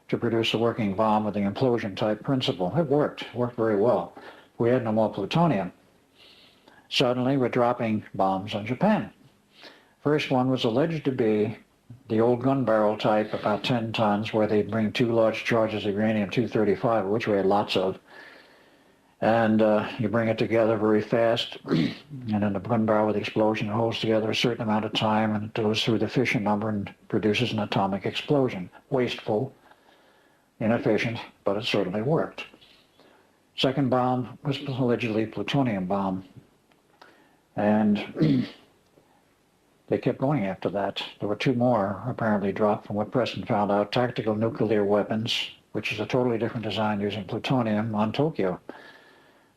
to produce a working bomb with the implosion-type principle. It worked very well. We had no more plutonium. Suddenly, we're dropping bombs on Japan. First one was alleged to be the old gun barrel type, about 10 tons, where they'd bring 2 large charges of uranium-235, which we had lots of, and you bring it together very fast, and in the gun barrel with the explosion, it holds together a certain amount of time, and it goes through the fission number and produces an atomic explosion. Wasteful, inefficient, but it certainly worked. Second bomb was allegedly a plutonium bomb, and they kept going after that. There were 2 more apparently dropped from what Preston found out. Tactical nuclear weapons, which is a totally different design using plutonium, on Tokyo.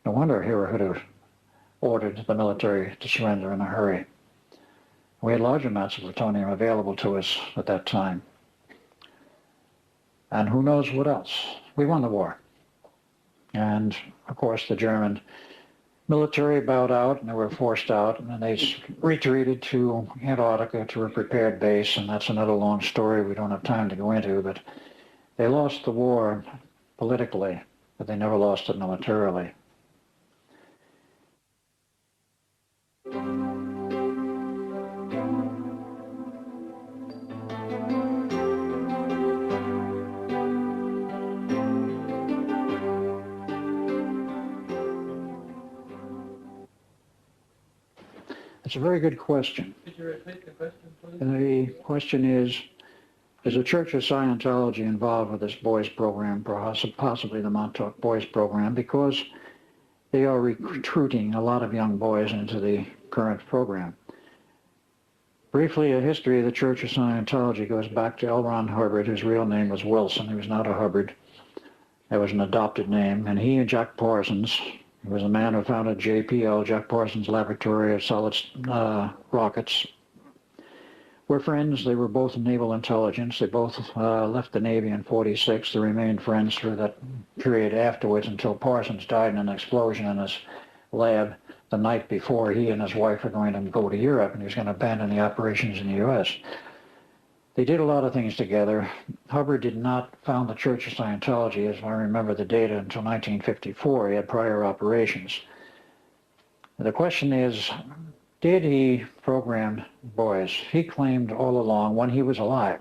No wonder Hirohito ordered the military to surrender in a hurry. We had large amounts of plutonium available to us at that time. And who knows what else. We won the war. And, of course, the German military bowed out, and they were forced out, and they retreated to Antarctica to a prepared base, and that's another long story we don't have time to go into, but they lost the war politically, but they never lost it militarily. It's a very good question. Could you repeat the question, please? The question is the Church of Scientology involved with this boys program, possibly the Montauk Boys program, because they are recruiting a lot of young boys into the current program? Briefly, a history of the Church of Scientology goes back to L. Ron Hubbard, whose real name was Wilson. He was not a Hubbard. That was an adopted name. And he and Jack Parsons, who was the man who founded JPL, Jack Parsons Laboratory of Solid Rockets, were friends. They were both in naval intelligence. They both left the Navy in '46. They remained friends through that period afterwards until Parsons died in an explosion in his lab the night before he and his wife were going to go to Europe, and he was going to abandon the operations in the U.S. They did a lot of things together. Hubbard did not found the Church of Scientology, as I remember the data, until 1954. He had prior operations. The question is, did he program boys? He claimed all along when he was alive.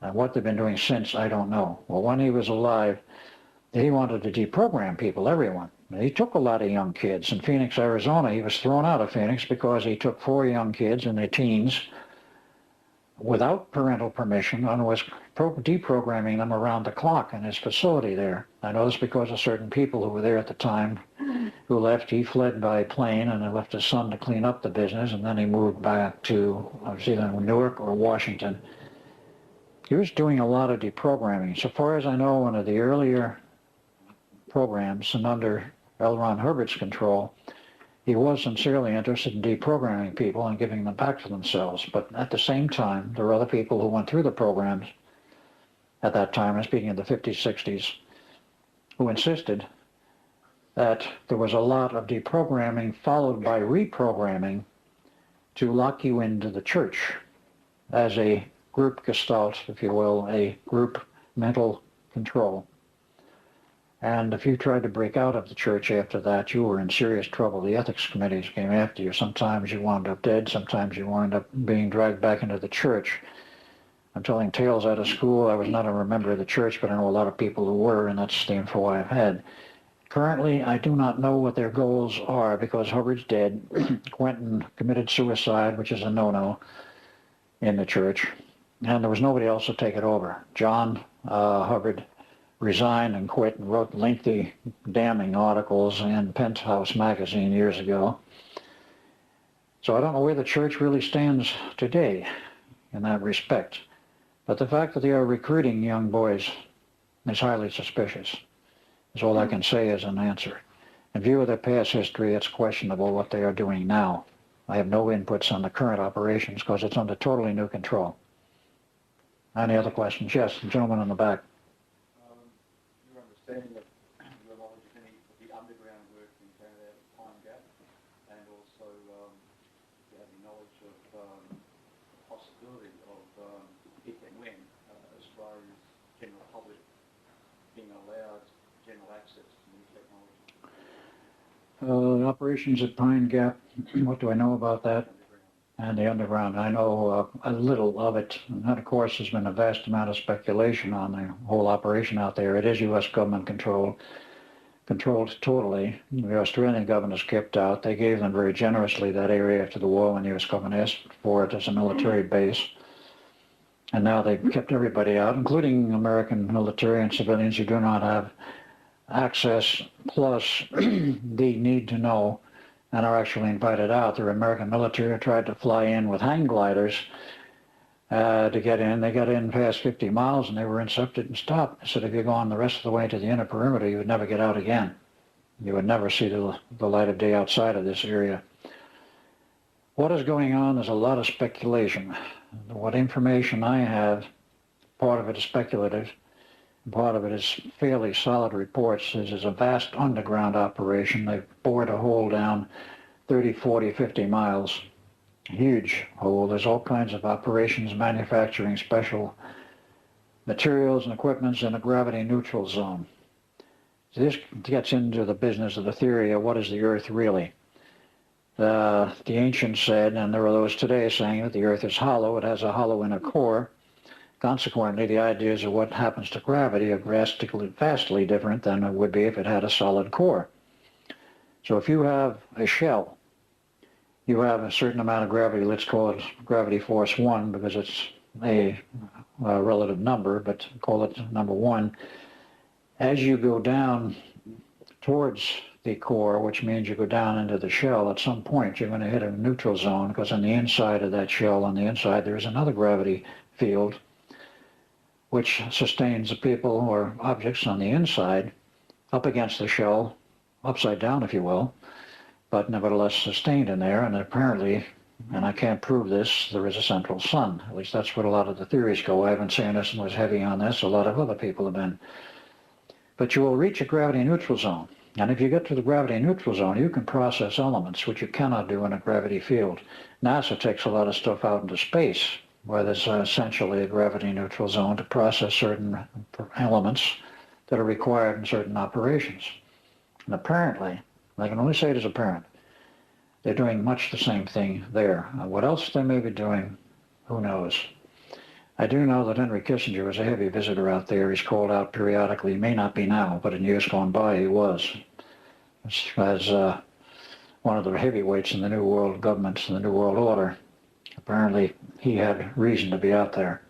And what they've been doing since, I don't know. Well, when he was alive, he wanted to deprogram people, everyone. He took a lot of young kids. In Phoenix, Arizona, he was thrown out of Phoenix because he took 4 young kids in their teens without parental permission and was deprogramming them around the clock in his facility there. I know this because of certain people who were there at the time who left. He fled by plane and he left his son to clean up the business, and then he moved back to either Newark or Washington. He was doing a lot of deprogramming. So far as I know, one of the earlier programs and under L. Ron Hubbard's control, he was sincerely interested in deprogramming people and giving them back to themselves. But at the same time, there were other people who went through the programs at that time, I'm speaking of the 50s, 60s, who insisted that there was a lot of deprogramming followed by reprogramming to lock you into the church as a group gestalt, if you will, a group mental control. And if you tried to break out of the church after that, you were in serious trouble. The ethics committees came after you. Sometimes you wound up dead. Sometimes you wound up being dragged back into the church. I'm telling tales out of school. I was not a member of the church, but I know a lot of people who were, and that's the info I've had. Currently, I do not know what their goals are because Hubbard's dead. Quentin committed suicide, which is a no-no in the church, and there was nobody else to take it over. John Hubbard resigned and quit and wrote lengthy, damning articles in Penthouse magazine years ago. So I don't know where the church really stands today in that respect. But the fact that they are recruiting young boys is highly suspicious. That's all I can say as an answer. In view of their past history, it's questionable what they are doing now. I have no inputs on the current operations because it's under totally new control. Any other questions? Yes, the gentleman in the back. Your understanding of your knowledge of any of the underground work in Canada at Pine Gap, and also you have any knowledge of the possibility of if and when, as far as general public being allowed general access to new technology? Operations at Pine Gap, what do I know about that? And the underground, I know a little of it. And that, of course, has been a vast amount of speculation on the whole operation out there. It is U.S. government controlled totally. The Australian government is kept out. They gave them very generously that area after the war when the U.S. government asked for it as a military base. And now they've kept everybody out, including American military and civilians who do not have access, plus the need to know, and are actually invited out. The American military tried to fly in with hang gliders to get in. They got in past 50 miles and they were intercepted and stopped. I said, if you go on the rest of the way to the inner perimeter, you would never get out again. You would never see the light of day outside of this area. What is going on is a lot of speculation. What information I have, part of it is speculative, part of it is fairly solid reports. This is a vast underground operation. They've bored a hole down 30, 40, 50 miles. Huge hole. There's all kinds of operations manufacturing special materials and equipments in a gravity neutral zone. This gets into the business of the theory of what is the Earth really. The ancients said, and there are those today saying that the Earth is hollow. It has a hollow inner core. Consequently, the ideas of what happens to gravity are vastly different than it would be if it had a solid core. So if you have a shell, you have a certain amount of gravity. Let's call it gravity force 1 because it's a relative number, but call it number 1. As you go down towards the core, which means you go down into the shell, at some point you're going to hit a neutral zone because on the inside of that shell, on the inside, there is another gravity field which sustains the people or objects on the inside up against the shell, upside down if you will, but nevertheless sustained in there. And apparently, and I can't prove this, there is a central sun. At least that's what a lot of the theories go. Ivan Sanderson was heavy on this. A lot of other people have been. But you will reach a gravity neutral zone. And if you get to the gravity neutral zone, you can process elements, which you cannot do in a gravity field. NASA takes a lot of stuff out into space, where there's essentially a gravity neutral zone to process certain elements that are required in certain operations. And apparently, I can only say it as apparent, they're doing much the same thing there. What else they may be doing, who knows? I do know that Henry Kissinger was a heavy visitor out there. He's called out periodically. He may not be now, but in years gone by he was. As one of the heavyweights in the New World governments, in the New World Order. Apparently he had reason to be out there.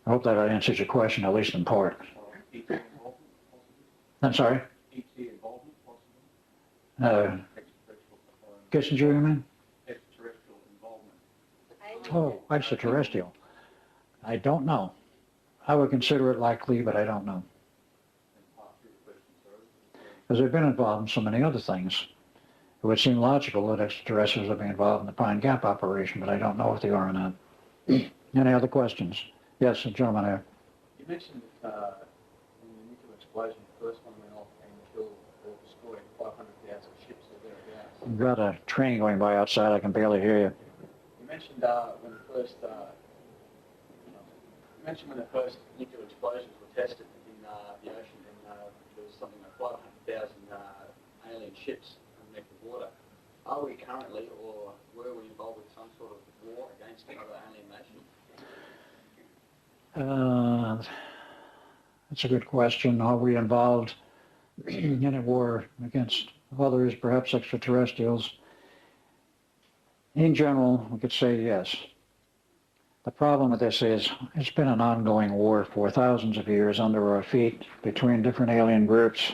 I hope that answers your question, at least in part. I'm sorry? Kissinger, you mean? Extraterrestrial involvement. Oh, extraterrestrial. I don't know. I would consider it likely, but I don't know. Because they've been involved in so many other things. It would seem logical that extraterrestrials would be involved in the Pine Gap operation, but I don't know if they are or not. Any other questions? Yes, the gentleman there. You mentioned that in the nuclear explosion, the first one went off and killed or destroyed 500,000 ships or thereabouts. You've got a train going by outside. I can barely hear you. You mentioned when the first nuclear explosions were tested in the ocean, and there was something like 500,000 alien ships underneath the water. Are we currently, or were we involved with some sort of war against another alien nation? That's a good question. Are we involved in a war against others, perhaps extraterrestrials? In general, we could say yes. The problem with this is it's been an ongoing war for thousands of years under our feet between different alien groups.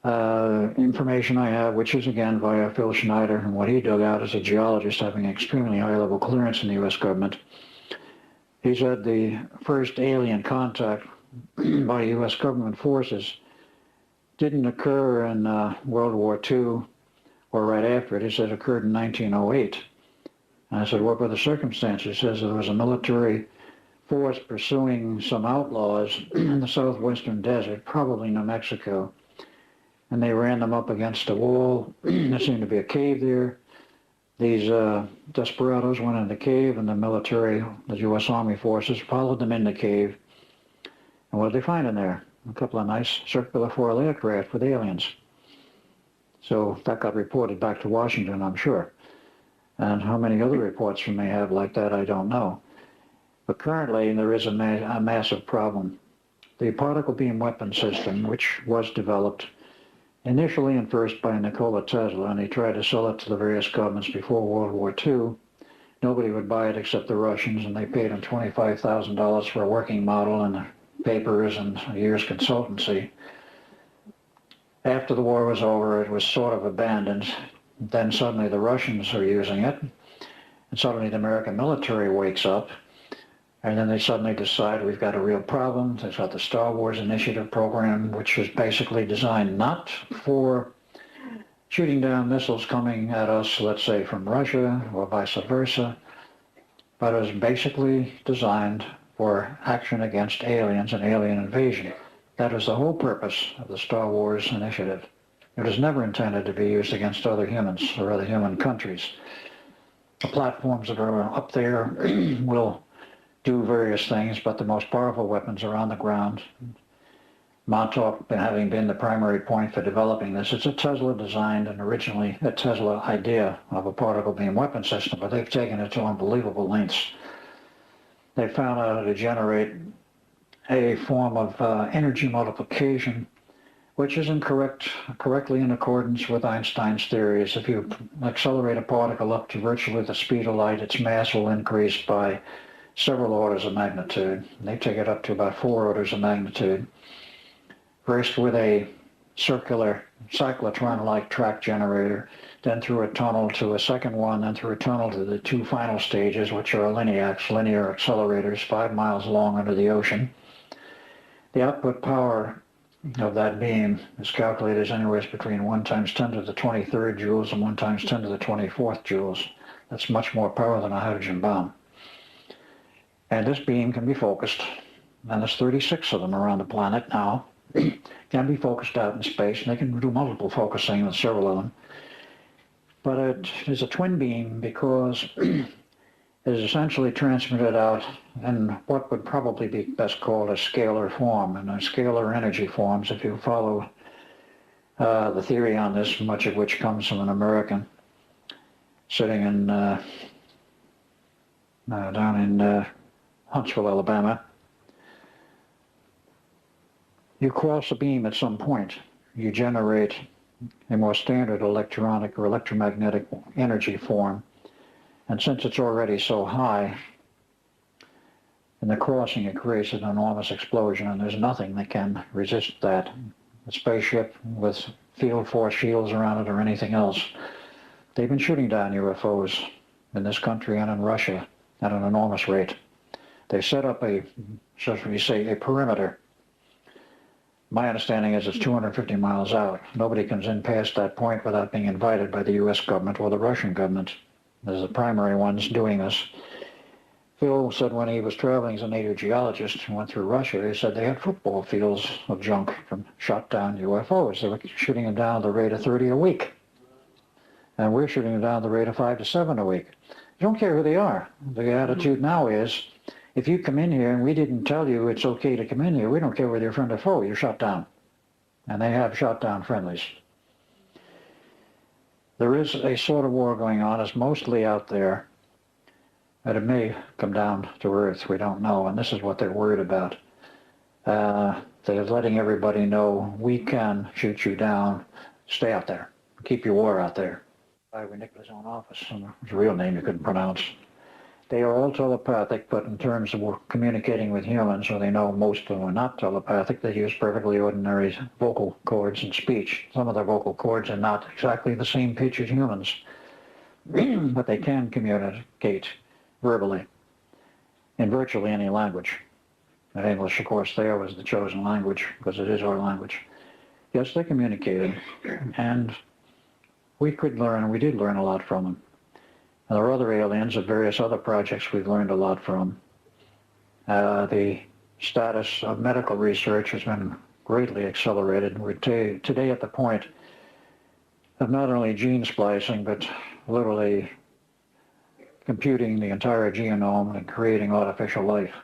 Information I have, which is again via Phil Schneider and what he dug out as a geologist having extremely high-level clearance in the U.S. government. He said the first alien contact by U.S. government forces didn't occur in World War II or right after it. He said it occurred in 1908. And I said, what were the circumstances? He says there was a military force pursuing some outlaws in the southwestern desert, probably New Mexico. And they ran them up against a wall. There seemed to be a cave there. These desperados went in the cave, and the military, the U.S. Army forces, followed them in the cave. And what did they find in there? A couple of nice circular foil aircraft with aliens. So that got reported back to Washington, I'm sure. And how many other reports we may have like that, I don't know. But currently, there is a massive problem. The particle beam weapon system, which was developed initially and first by Nikola Tesla, and he tried to sell it to the various governments before World War II. Nobody would buy it except the Russians, and they paid him $25,000 for a working model and papers and a year's consultancy. After the war was over, it was sort of abandoned. Then suddenly the Russians are using it, and suddenly the American military wakes up, and then they suddenly decide we've got a real problem. They've got the Star Wars Initiative program, which is basically designed not for shooting down missiles coming at us, let's say, from Russia or vice versa, but it was basically designed for action against aliens and alien invasion. That is the whole purpose of the Star Wars Initiative. It was never intended to be used against other humans or other human countries. The platforms that are up there will do various things, but the most powerful weapons are on the ground. Montauk having been the primary point for developing this. It's a Tesla designed and originally a Tesla idea of a particle beam weapon system, but they've taken it to unbelievable lengths. They found out how to generate a form of energy multiplication, which is correctly in accordance with Einstein's theories. If you accelerate a particle up to virtually the speed of light, its mass will increase by several orders of magnitude. They take it up to about 4 orders of magnitude. First with a circular cyclotron-like track generator, then through a tunnel to a second one, then through a tunnel to the 2 final stages, which are linear accelerators 5 miles long under the ocean. The output power of that beam is calculated as anywhere between 1 times 10 to the 23rd joules and 1 times 10 to the 24th joules. That's much more power than a hydrogen bomb. And this beam can be focused, and there's 36 of them around the planet now, can be focused out in space, and they can do multiple focusing with several of them. But it is a twin beam because it is essentially transmitted out in what would probably be best called a scalar form, and scalar energy forms, if you follow the theory on this, much of which comes from an American sitting in down in Huntsville, Alabama. You cross a beam at some point, you generate a more standard electronic or electromagnetic energy form, and since it's already so high, in the crossing it creates an enormous explosion, and there's nothing that can resist that. A spaceship with field force shields around it or anything else. They've been shooting down UFOs in this country and in Russia at an enormous rate. They set up a perimeter. My understanding is it's 250 miles out. Nobody comes in past that point without being invited by the U.S. government or the Russian government. There's the primary ones doing this. Phil said when he was traveling as a native geologist and went through Russia, he said they had football fields of junk from shot down UFOs. They were shooting them down at the rate of 30 a week. And we're shooting them down at the rate of 5 to 7 a week. You don't care who they are. The attitude now is, if you come in here and we didn't tell you it's okay to come in here, we don't care whether you're friend or foe, you're shot down. and they have shot down friendlies. There is a sort of war going on. It's mostly out there, but it may come down to Earth. We don't know, and this is what they're worried about. They're letting everybody know, we can shoot you down. Stay out there. Keep your war out there. We nicked his own office. His real name you couldn't pronounce. They are all telepathic, but in terms of communicating with humans, so they know most of them are not telepathic. They use perfectly ordinary vocal cords and speech. Some of their vocal cords are not exactly the same pitch as humans, but they can communicate verbally in virtually any language. And English, of course, there was the chosen language because it is our language. Yes, they communicated, and we could learn, and we did learn a lot from them. And there are other aliens of various other projects we've learned a lot from. The status of medical research has been greatly accelerated. We're today at the point of not only gene splicing, but literally computing the entire genome and creating artificial life.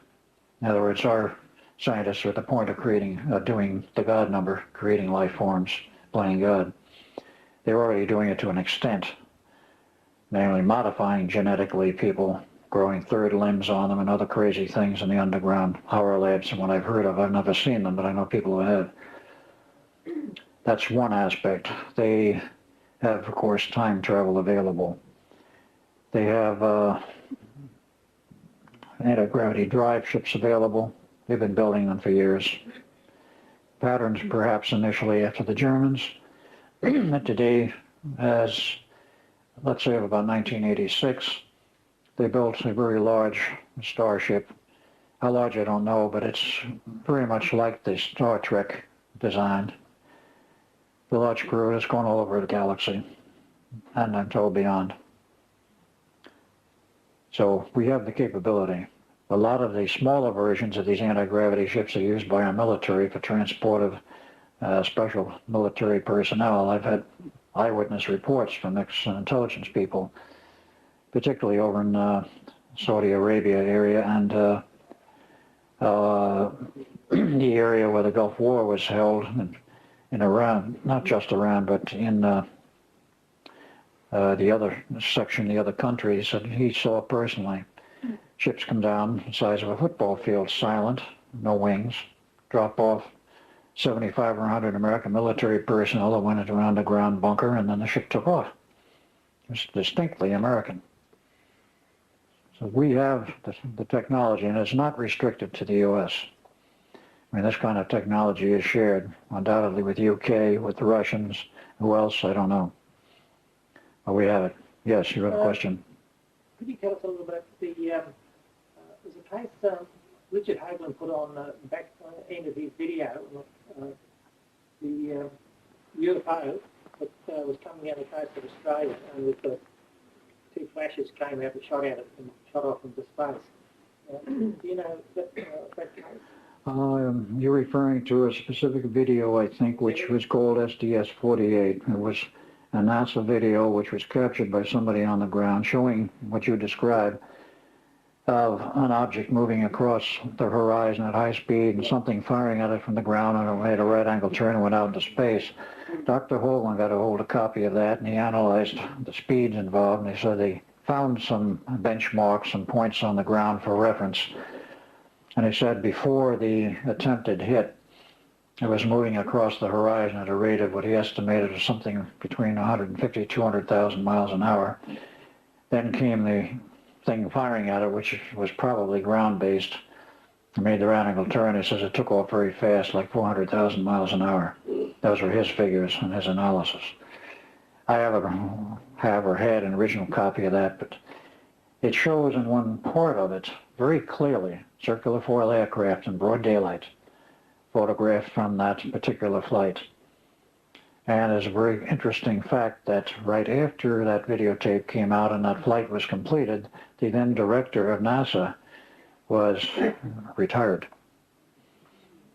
In other words, our scientists are at the point of doing the God number, creating life forms, playing God. They're already doing it to an extent, namely modifying genetically people, growing third limbs on them and other crazy things in the underground horror labs and what I've heard of. I've never seen them, but I know people who have. That's one aspect. They have, of course, time travel available. They have anti-gravity drive ships available. They've been building them for years. Patterns perhaps initially after the Germans. And today, as let's say of about 1986, they built a very large starship. How large I don't know, but it's very much like the Star Trek design. The large crew has gone all over the galaxy, and I'm told beyond. So we have the capability. A lot of the smaller versions of these anti-gravity ships are used by our military for transport of special military personnel. I've had eyewitness reports from ex-intelligence people, particularly over in Saudi Arabia area and the area where the Gulf War was held in Iran, not just Iran, but in the other section, the other countries that he saw personally. Ships come down the size of a football field, silent, no wings, drop off 75 or 100 American military personnel that went into an underground bunker, and then the ship took off. It was distinctly American. So we have the technology, and it's not restricted to the U.S. I mean, this kind of technology is shared undoubtedly with UK, with the Russians. Who else? I don't know. But we have it. Yes, you have a question. Could you tell us a little bit? There's a case Richard Hagelin put on the back end of his video, the UFO that was coming out of the coast of Australia, and with the two flashes came out and shot at it and shot off into space. Do you know that case? You're referring to a specific video, I think, which was called SDS-48. It was a NASA video which was captured by somebody on the ground showing what you described of an object moving across the horizon at high speed and something firing at it from the ground, and it made a right angle turn and went out into space. Dr. Holman got a hold of a copy of that, and he analyzed the speeds involved, and he said they found some benchmarks and points on the ground for reference. And he said before the attempted hit, it was moving across the horizon at a rate of what he estimated was something between 150 to 200,000 miles an hour. Then came the thing firing at it, which was probably ground-based. It made the right angle turn. He says it took off very fast, like 400,000 miles an hour. Those were his figures and his analysis. I have or had an original copy of that, but it shows in one part of it very clearly circular foil aircraft in broad daylight photographed from that particular flight. And it's a very interesting fact that right after that videotape came out and that flight was completed, the then director of NASA was retired.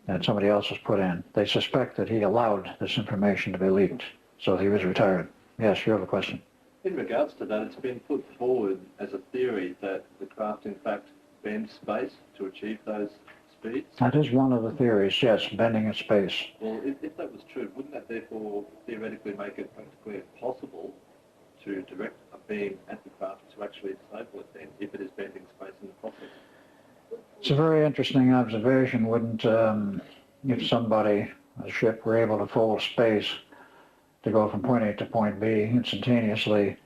And somebody else was put in. They suspect that he allowed this information to be leaked, so he was retired. Yes, you have a question. In regards to that, it's been put forward as a theory that the craft in fact bends space to achieve those speeds? That is one of the theories, yes, bending in space. Well, if that was true, wouldn't that therefore theoretically make it practically impossible to direct a beam at the craft to actually disable it then, if it is bending space in the process? It's a very interesting observation. Wouldn't, if somebody, a ship, were able to fold space to go from point A to point B instantaneously,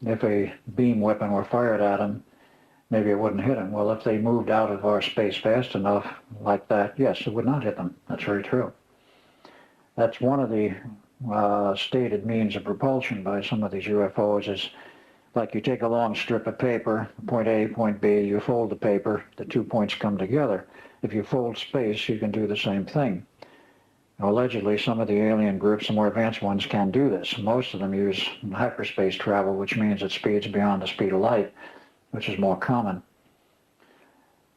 if a beam weapon were fired at them, maybe it wouldn't hit them. Well, if they moved out of our space fast enough like that, yes, it would not hit them. That's very true. That's one of the stated means of propulsion by some of these UFOs is like you take a long strip of paper, point A, point B, you fold the paper, the 2 points come together. If you fold space, you can do the same thing. Now, allegedly, some of the alien groups, the more advanced ones, can do this. Most of them use hyperspace travel, which means at speeds beyond the speed of light, which is more common.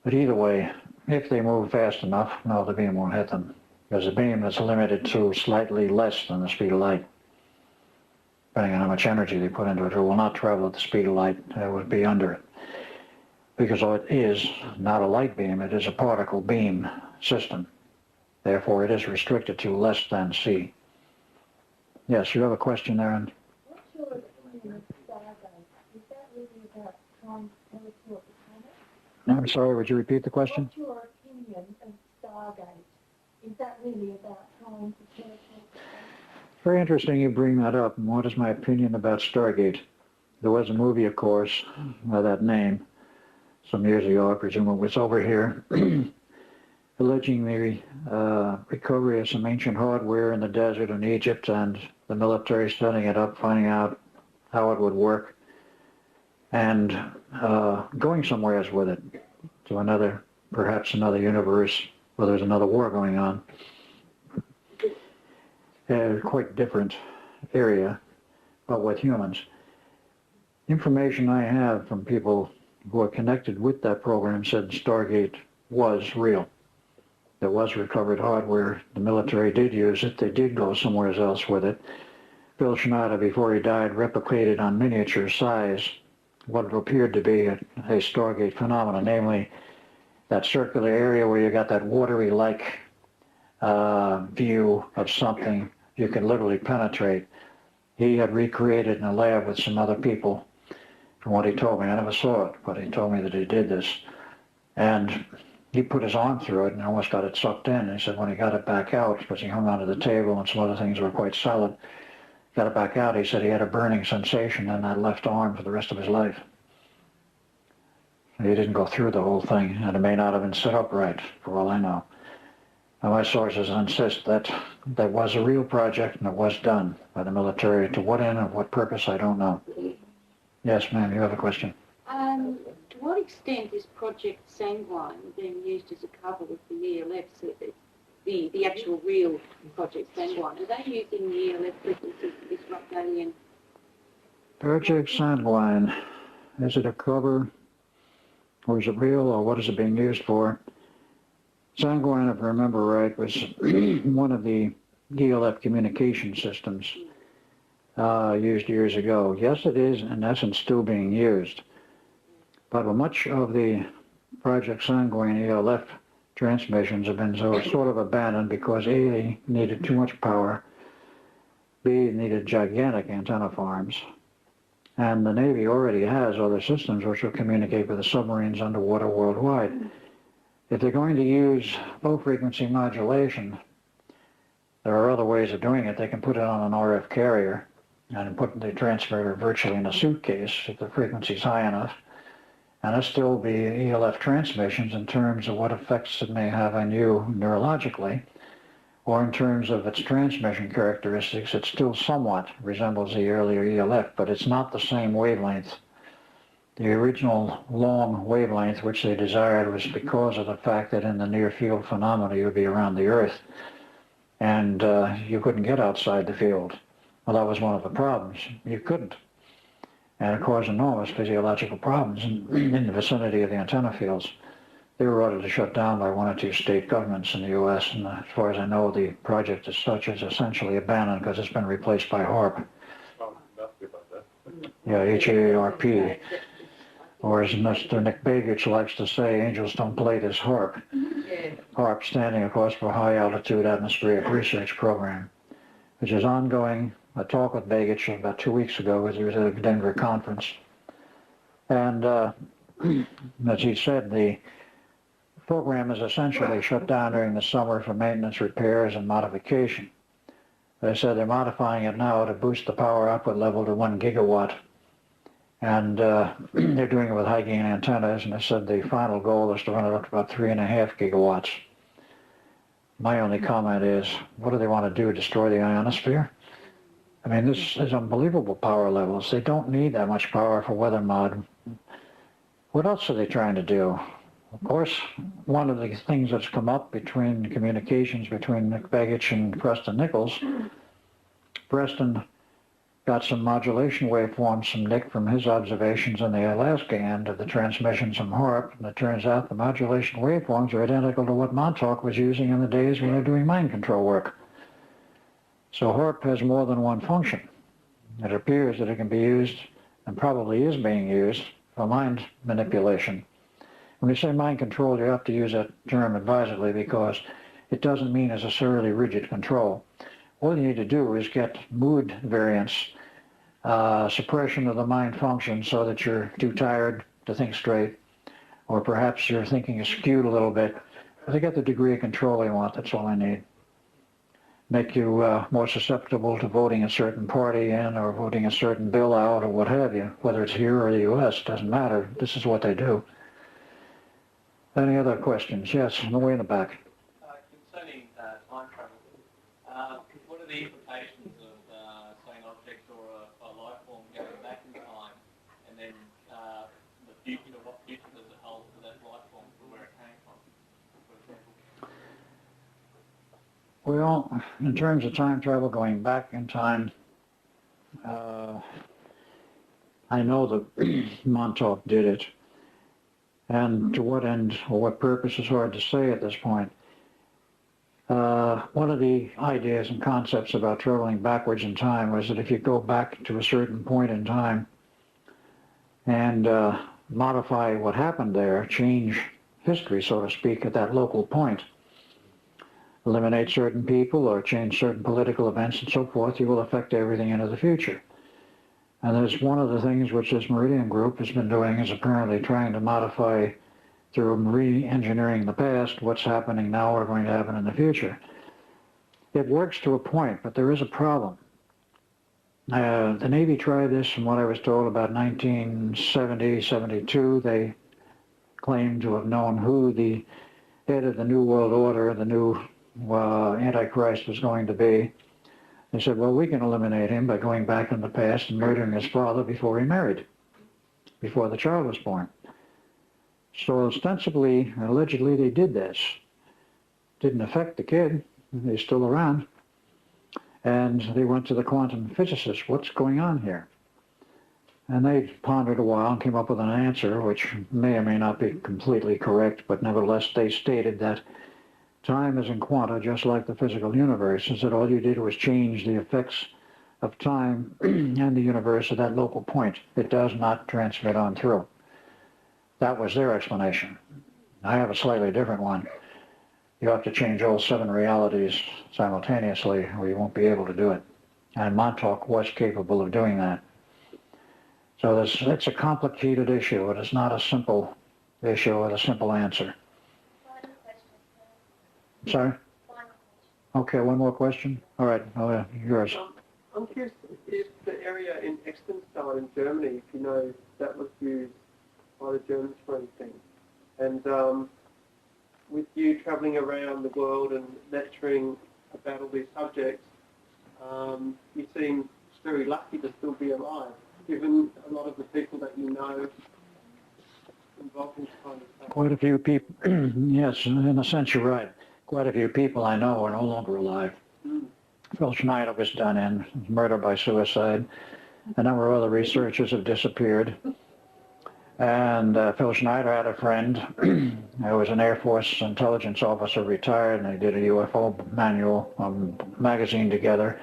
But either way, if they move fast enough, no, the beam won't hit them, because the beam is limited to slightly less than the speed of light. Depending on how much energy they put into it, it will not travel at the speed of light. It would be under it. Because it is not a light beam, it is a particle beam system. Therefore, it is restricted to less than C. Yes, you have a question there? And what's your opinion of Stargate? Is that really about trying to teleport the planet? I'm sorry, would you repeat the question? What's your opinion of Stargate? Is that really about trying to teleport the planet? Very interesting you bring that up. And what is my opinion about Stargate? There was a movie, of course, by that name, some years ago, I presume it was over here, alleging the recovery of some ancient hardware in the desert in Egypt and the military setting it up, finding out how it would work, and going somewhere with it to another, perhaps another universe where there's another war going on. Quite different area, but with humans. Information I have from people who are connected with that program said Stargate was real. There was recovered hardware. The military did use it. They did go somewhere else with it. Bill Schneider, before he died, replicated on miniature size what appeared to be a Stargate phenomenon, namely that circular area where you got that watery-like view of something you can literally penetrate. He had recreated in a lab with some other people, from what he told me. I never saw it, but he told me that he did this. And he put his arm through it and almost got it sucked in. He said when he got it back out, because he hung onto the table and some other things were quite solid, got it back out, he said he had a burning sensation in that left arm for the rest of his life. He didn't go through the whole thing, and it may not have been set up right, for all I know. Now, my sources insist that that was a real project and it was done by the military. To what end and what purpose, I don't know. Yes, ma'am, you have a question. To what extent is Project Sanguine being used as a cover with the ELF, the actual real Project Sanguine? Are they using the ELF frequencies to disrupt alien? Project Sanguine, is it a cover or is it real or what is it being used for? Sanguine, if I remember right, was one of the ELF communication systems used years ago. Yes, it is in essence still being used. But much of the Project Sanguine ELF transmissions have been sort of abandoned because A, they needed too much power, B, needed gigantic antenna farms, and the Navy already has other systems which will communicate with the submarines underwater worldwide. If they're going to use low frequency modulation, there are other ways of doing it. They can put it on an RF carrier and put the transmitter virtually in a suitcase if the frequency is high enough. And it'll still be ELF transmissions in terms of what effects it may have on you neurologically, or in terms of its transmission characteristics. It still somewhat resembles the earlier ELF, but it's not the same wavelength. The original long wavelength which they desired was because of the fact that in the near field phenomena you would be around the Earth and you couldn't get outside the field. Well, that was one of the problems. You couldn't. And it caused enormous physiological problems in the vicinity of the antenna fields. They were ordered to shut down by one or two state governments in the U.S. And as far as I know, the project as such is essentially abandoned because it's been replaced by HAARP. Yeah, HAARP. Or as Mr. Nick Begich likes to say, angels don't play this harp. HARP standing, of course, for High Altitude Atmospheric Research Program, which is ongoing. I talked with Begich about 2 weeks ago as he was at a Denver conference. And as he said, the program is essentially shut down during the summer for maintenance, repairs, and modification. They said they're modifying it now to boost the power output level to 1 gigawatt. And they're doing it with high gain antennas, and they said the final goal is to run it up to about 3.5 gigawatts. My only comment is, what do they want to do, destroy the ionosphere? I mean, this is unbelievable power levels. They don't need that much power for weather mod. What else are they trying to do? Of course, one of the things that's come up between communications between Nick Begich and Preston Nichols, Preston got some modulation waveforms from Nick from his observations on the Alaska end of the transmissions from HARP, and it turns out the modulation waveforms are identical to what Montauk was using in the days when they were doing mind control work. So HARP has more than one function. It appears that it can be used, and probably is being used, for mind manipulation. When you say mind control, you have to use that term advisedly because it doesn't mean necessarily rigid control. All you need to do is get mood variance, suppression of the mind function so that you're too tired to think straight, or perhaps your thinking is skewed a little bit. But to get the degree of control you want, that's all I need. Make you more susceptible to voting a certain party in or voting a certain bill out or what have you, whether it's here or the U.S., doesn't matter. This is what they do. Any other questions? Yes, on the way in the back. Concerning time travel, what are the implications of, say, an object or a life form going back in time, and then the future, what future does it hold for that life form from where it came from, for example? Well, in terms of time travel going back in time, I know that Montauk did it. And to what end or what purpose is hard to say at this point. One of the ideas and concepts about traveling backwards in time was that if you go back to a certain point in time and modify what happened there, change history, so to speak, at that local point, eliminate certain people or change certain political events and so forth, you will affect everything into the future. And there's one of the things which this Meridian group has been doing is apparently trying to modify through re-engineering the past what's happening now or going to happen in the future. It works to a point, but there is a problem. The Navy tried this from what I was told about 1970, 72. They claimed to have known who the head of the New World Order, the new Antichrist was going to be. They said, well, we can eliminate him by going back in the past and murdering his father before he married, before the child was born. So ostensibly, allegedly, they did this. Didn't affect the kid. He's still around. And they went to the quantum physicists. What's going on here? And they pondered a while and came up with an answer, which may or may not be completely correct, but nevertheless, they stated that time is in quanta, just like the physical universe, and that all you did was change the effects of time and the universe at that local point. It does not transmit on through. That was their explanation. I have a slightly different one. You have to change all 7 realities simultaneously, or you won't be able to do it. And Montauk was capable of doing that. So it's a complicated issue. It is not a simple issue with a simple answer. Sorry? Okay, one more question? All right, yours. I'm curious if the area in Extraterrestrial in Germany, if you know, if that was used by the Germans for anything. And with you travelling around the world and lecturing about all these subjects, you seem very lucky to still be alive, given a lot of the people that you know involved in this kind of stuff. Quite a few people, yes, in a sense you're right. Quite a few people I know are no longer alive. Phil Schneider was done in, murder by suicide. A number of other researchers have disappeared. And Phil Schneider had a friend who was an Air Force intelligence officer, retired, and they did a UFO manual magazine together.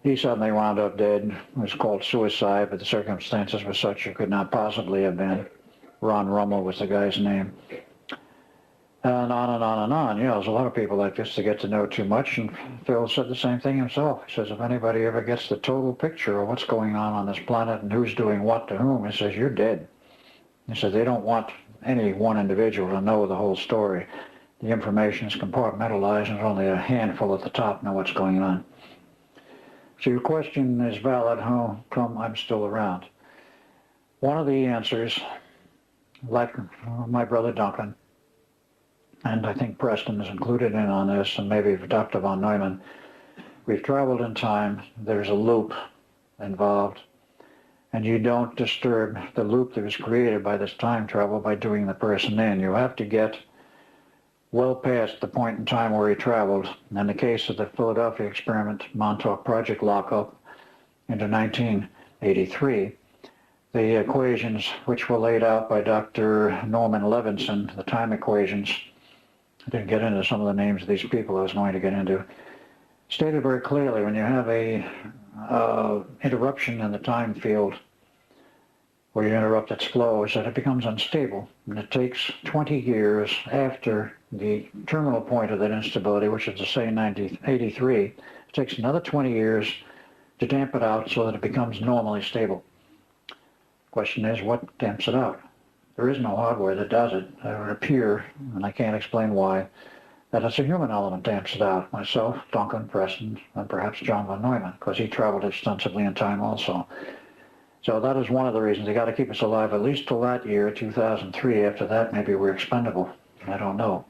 He suddenly wound up dead. It was called suicide, but the circumstances were such it could not possibly have been. Ron Rummel was the guy's name. And on and on and on. You know, there's a lot of people like this that get to know too much, and Phil said the same thing himself. He says, if anybody ever gets the total picture of what's going on this planet and who's doing what to whom, he says, you're dead. He says, they don't want any one individual to know the whole story. The information is compartmentalized, and only a handful at the top know what's going on. So your question is valid, how come I'm still around? One of the answers, like my brother Duncan, and I think Preston is included in on this, and maybe Dr. von Neumann, we've traveled in time, there's a loop involved, and you don't disturb the loop that was created by this time travel by doing the person in. You have to get well past the point in time where he traveled. In the case of the Philadelphia experiment, Montauk Project lockup into 1983, the equations which were laid out by Dr. Norman Levinson, the time equations, I didn't get into some of the names of these people I was going to get into, stated very clearly when you have a interruption in the time field where you interrupt its flow, is that it becomes unstable. And it takes 20 years after the terminal point of that instability, which is to say 1983, it takes another 20 years to damp it out so that it becomes normally stable. Question is, what damps it out? There is no hardware that does it. It would appear, and I can't explain why, that it's a human element damps it out. Myself, Duncan, Preston, and perhaps John von Neumann, because he traveled extensively in time also. So that is one of the reasons. They got to keep us alive at least till that year, 2003. After that, maybe we're expendable. I don't know.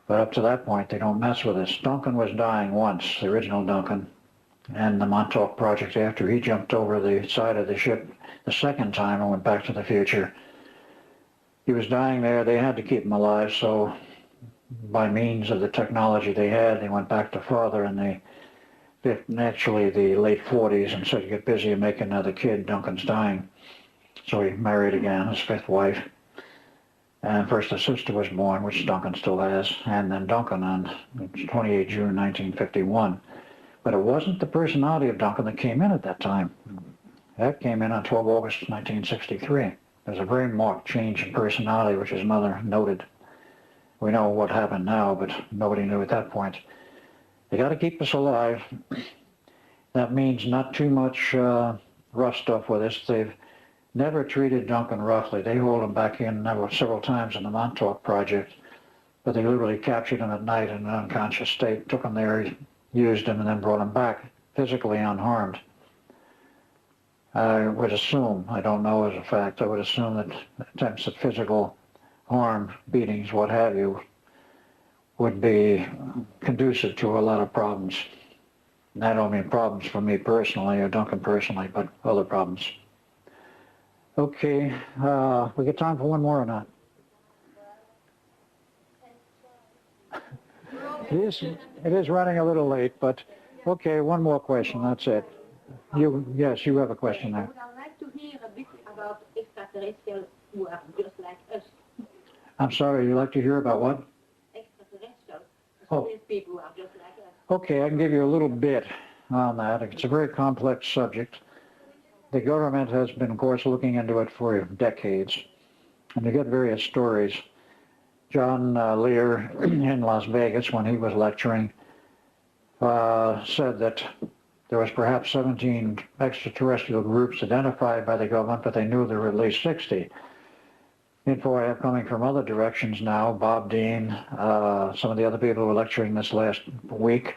But up to that point, they don't mess with us. Duncan was dying once, the original Duncan, and the Montauk Project after he jumped over the side of the ship the second time and went back to the future. He was dying there. They had to keep him alive, so by means of the technology they had, they went back to father in actually the late 40s and said, get busy and make another kid. Duncan's dying. So he married again, his fifth wife. And first a sister was born, which Duncan still has, and then Duncan on 28 June 1951. But it wasn't the personality of Duncan that came in at that time. That came in on 12 August 1963. There's a very marked change in personality, which his mother noted. We know what happened now, but nobody knew at that point. They got to keep us alive. That means not too much rough stuff with us. They've never treated Duncan roughly. They hold him back in several times in the Montauk Project, but they literally captured him at night in an unconscious state, took him there, used him, and then brought him back physically unharmed. I would assume, I don't know as a fact, I would assume that attempts at physical harm, beatings, what have you, would be conducive to a lot of problems. And I don't mean problems for me personally or Duncan personally, but other problems. Okay, we got time for one more or not? It is running a little late, but okay, one more question, that's it. Yes, you have a question there. I would like to hear a bit about extraterrestrials who are just like us. I'm sorry, you'd like to hear about what? Extraterrestrials. Oh. There's people who are just like us. Okay, I can give you a little bit on that. It's a very complex subject. The government has been, of course, looking into it for decades, and you get various stories. John Lear in Las Vegas, when he was lecturing, said that there was perhaps 17 extraterrestrial groups identified by the government, but they knew there were at least 60. Info I have coming from other directions now, Bob Dean, some of the other people who were lecturing this last week,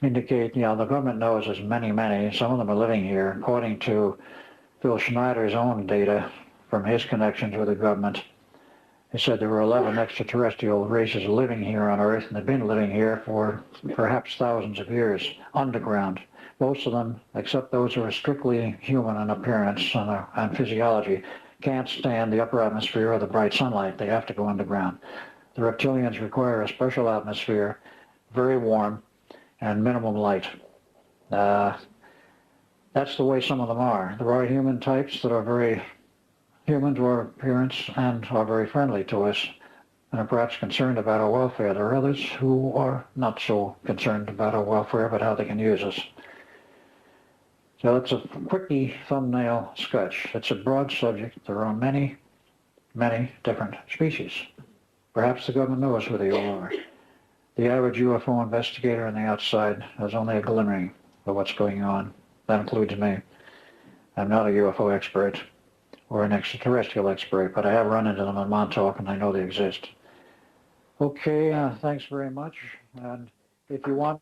indicate, the government knows there's many, some of them are living here. According to Phil Schneider's own data from his connections with the government, he said there were 11 extraterrestrial races living here on Earth, and they've been living here for perhaps thousands of years, underground. Most of them, except those who are strictly human in appearance and physiology, can't stand the upper atmosphere or the bright sunlight. They have to go underground. The reptilians require a special atmosphere, very warm, and minimum light. That's the way some of them are. There are human types that are very human to our appearance and are very friendly to us and are perhaps concerned about our welfare. There are others who are not so concerned about our welfare, but how they can use us. So it's a quickie thumbnail sketch. It's a broad subject. There are many different species. Perhaps the government knows who they all are. The average UFO investigator on the outside has only a glimmering of what's going on. That includes me. I'm not a UFO expert or an extraterrestrial expert, but I have run into them in Montauk and I know they exist. Okay, thanks very much. And if you want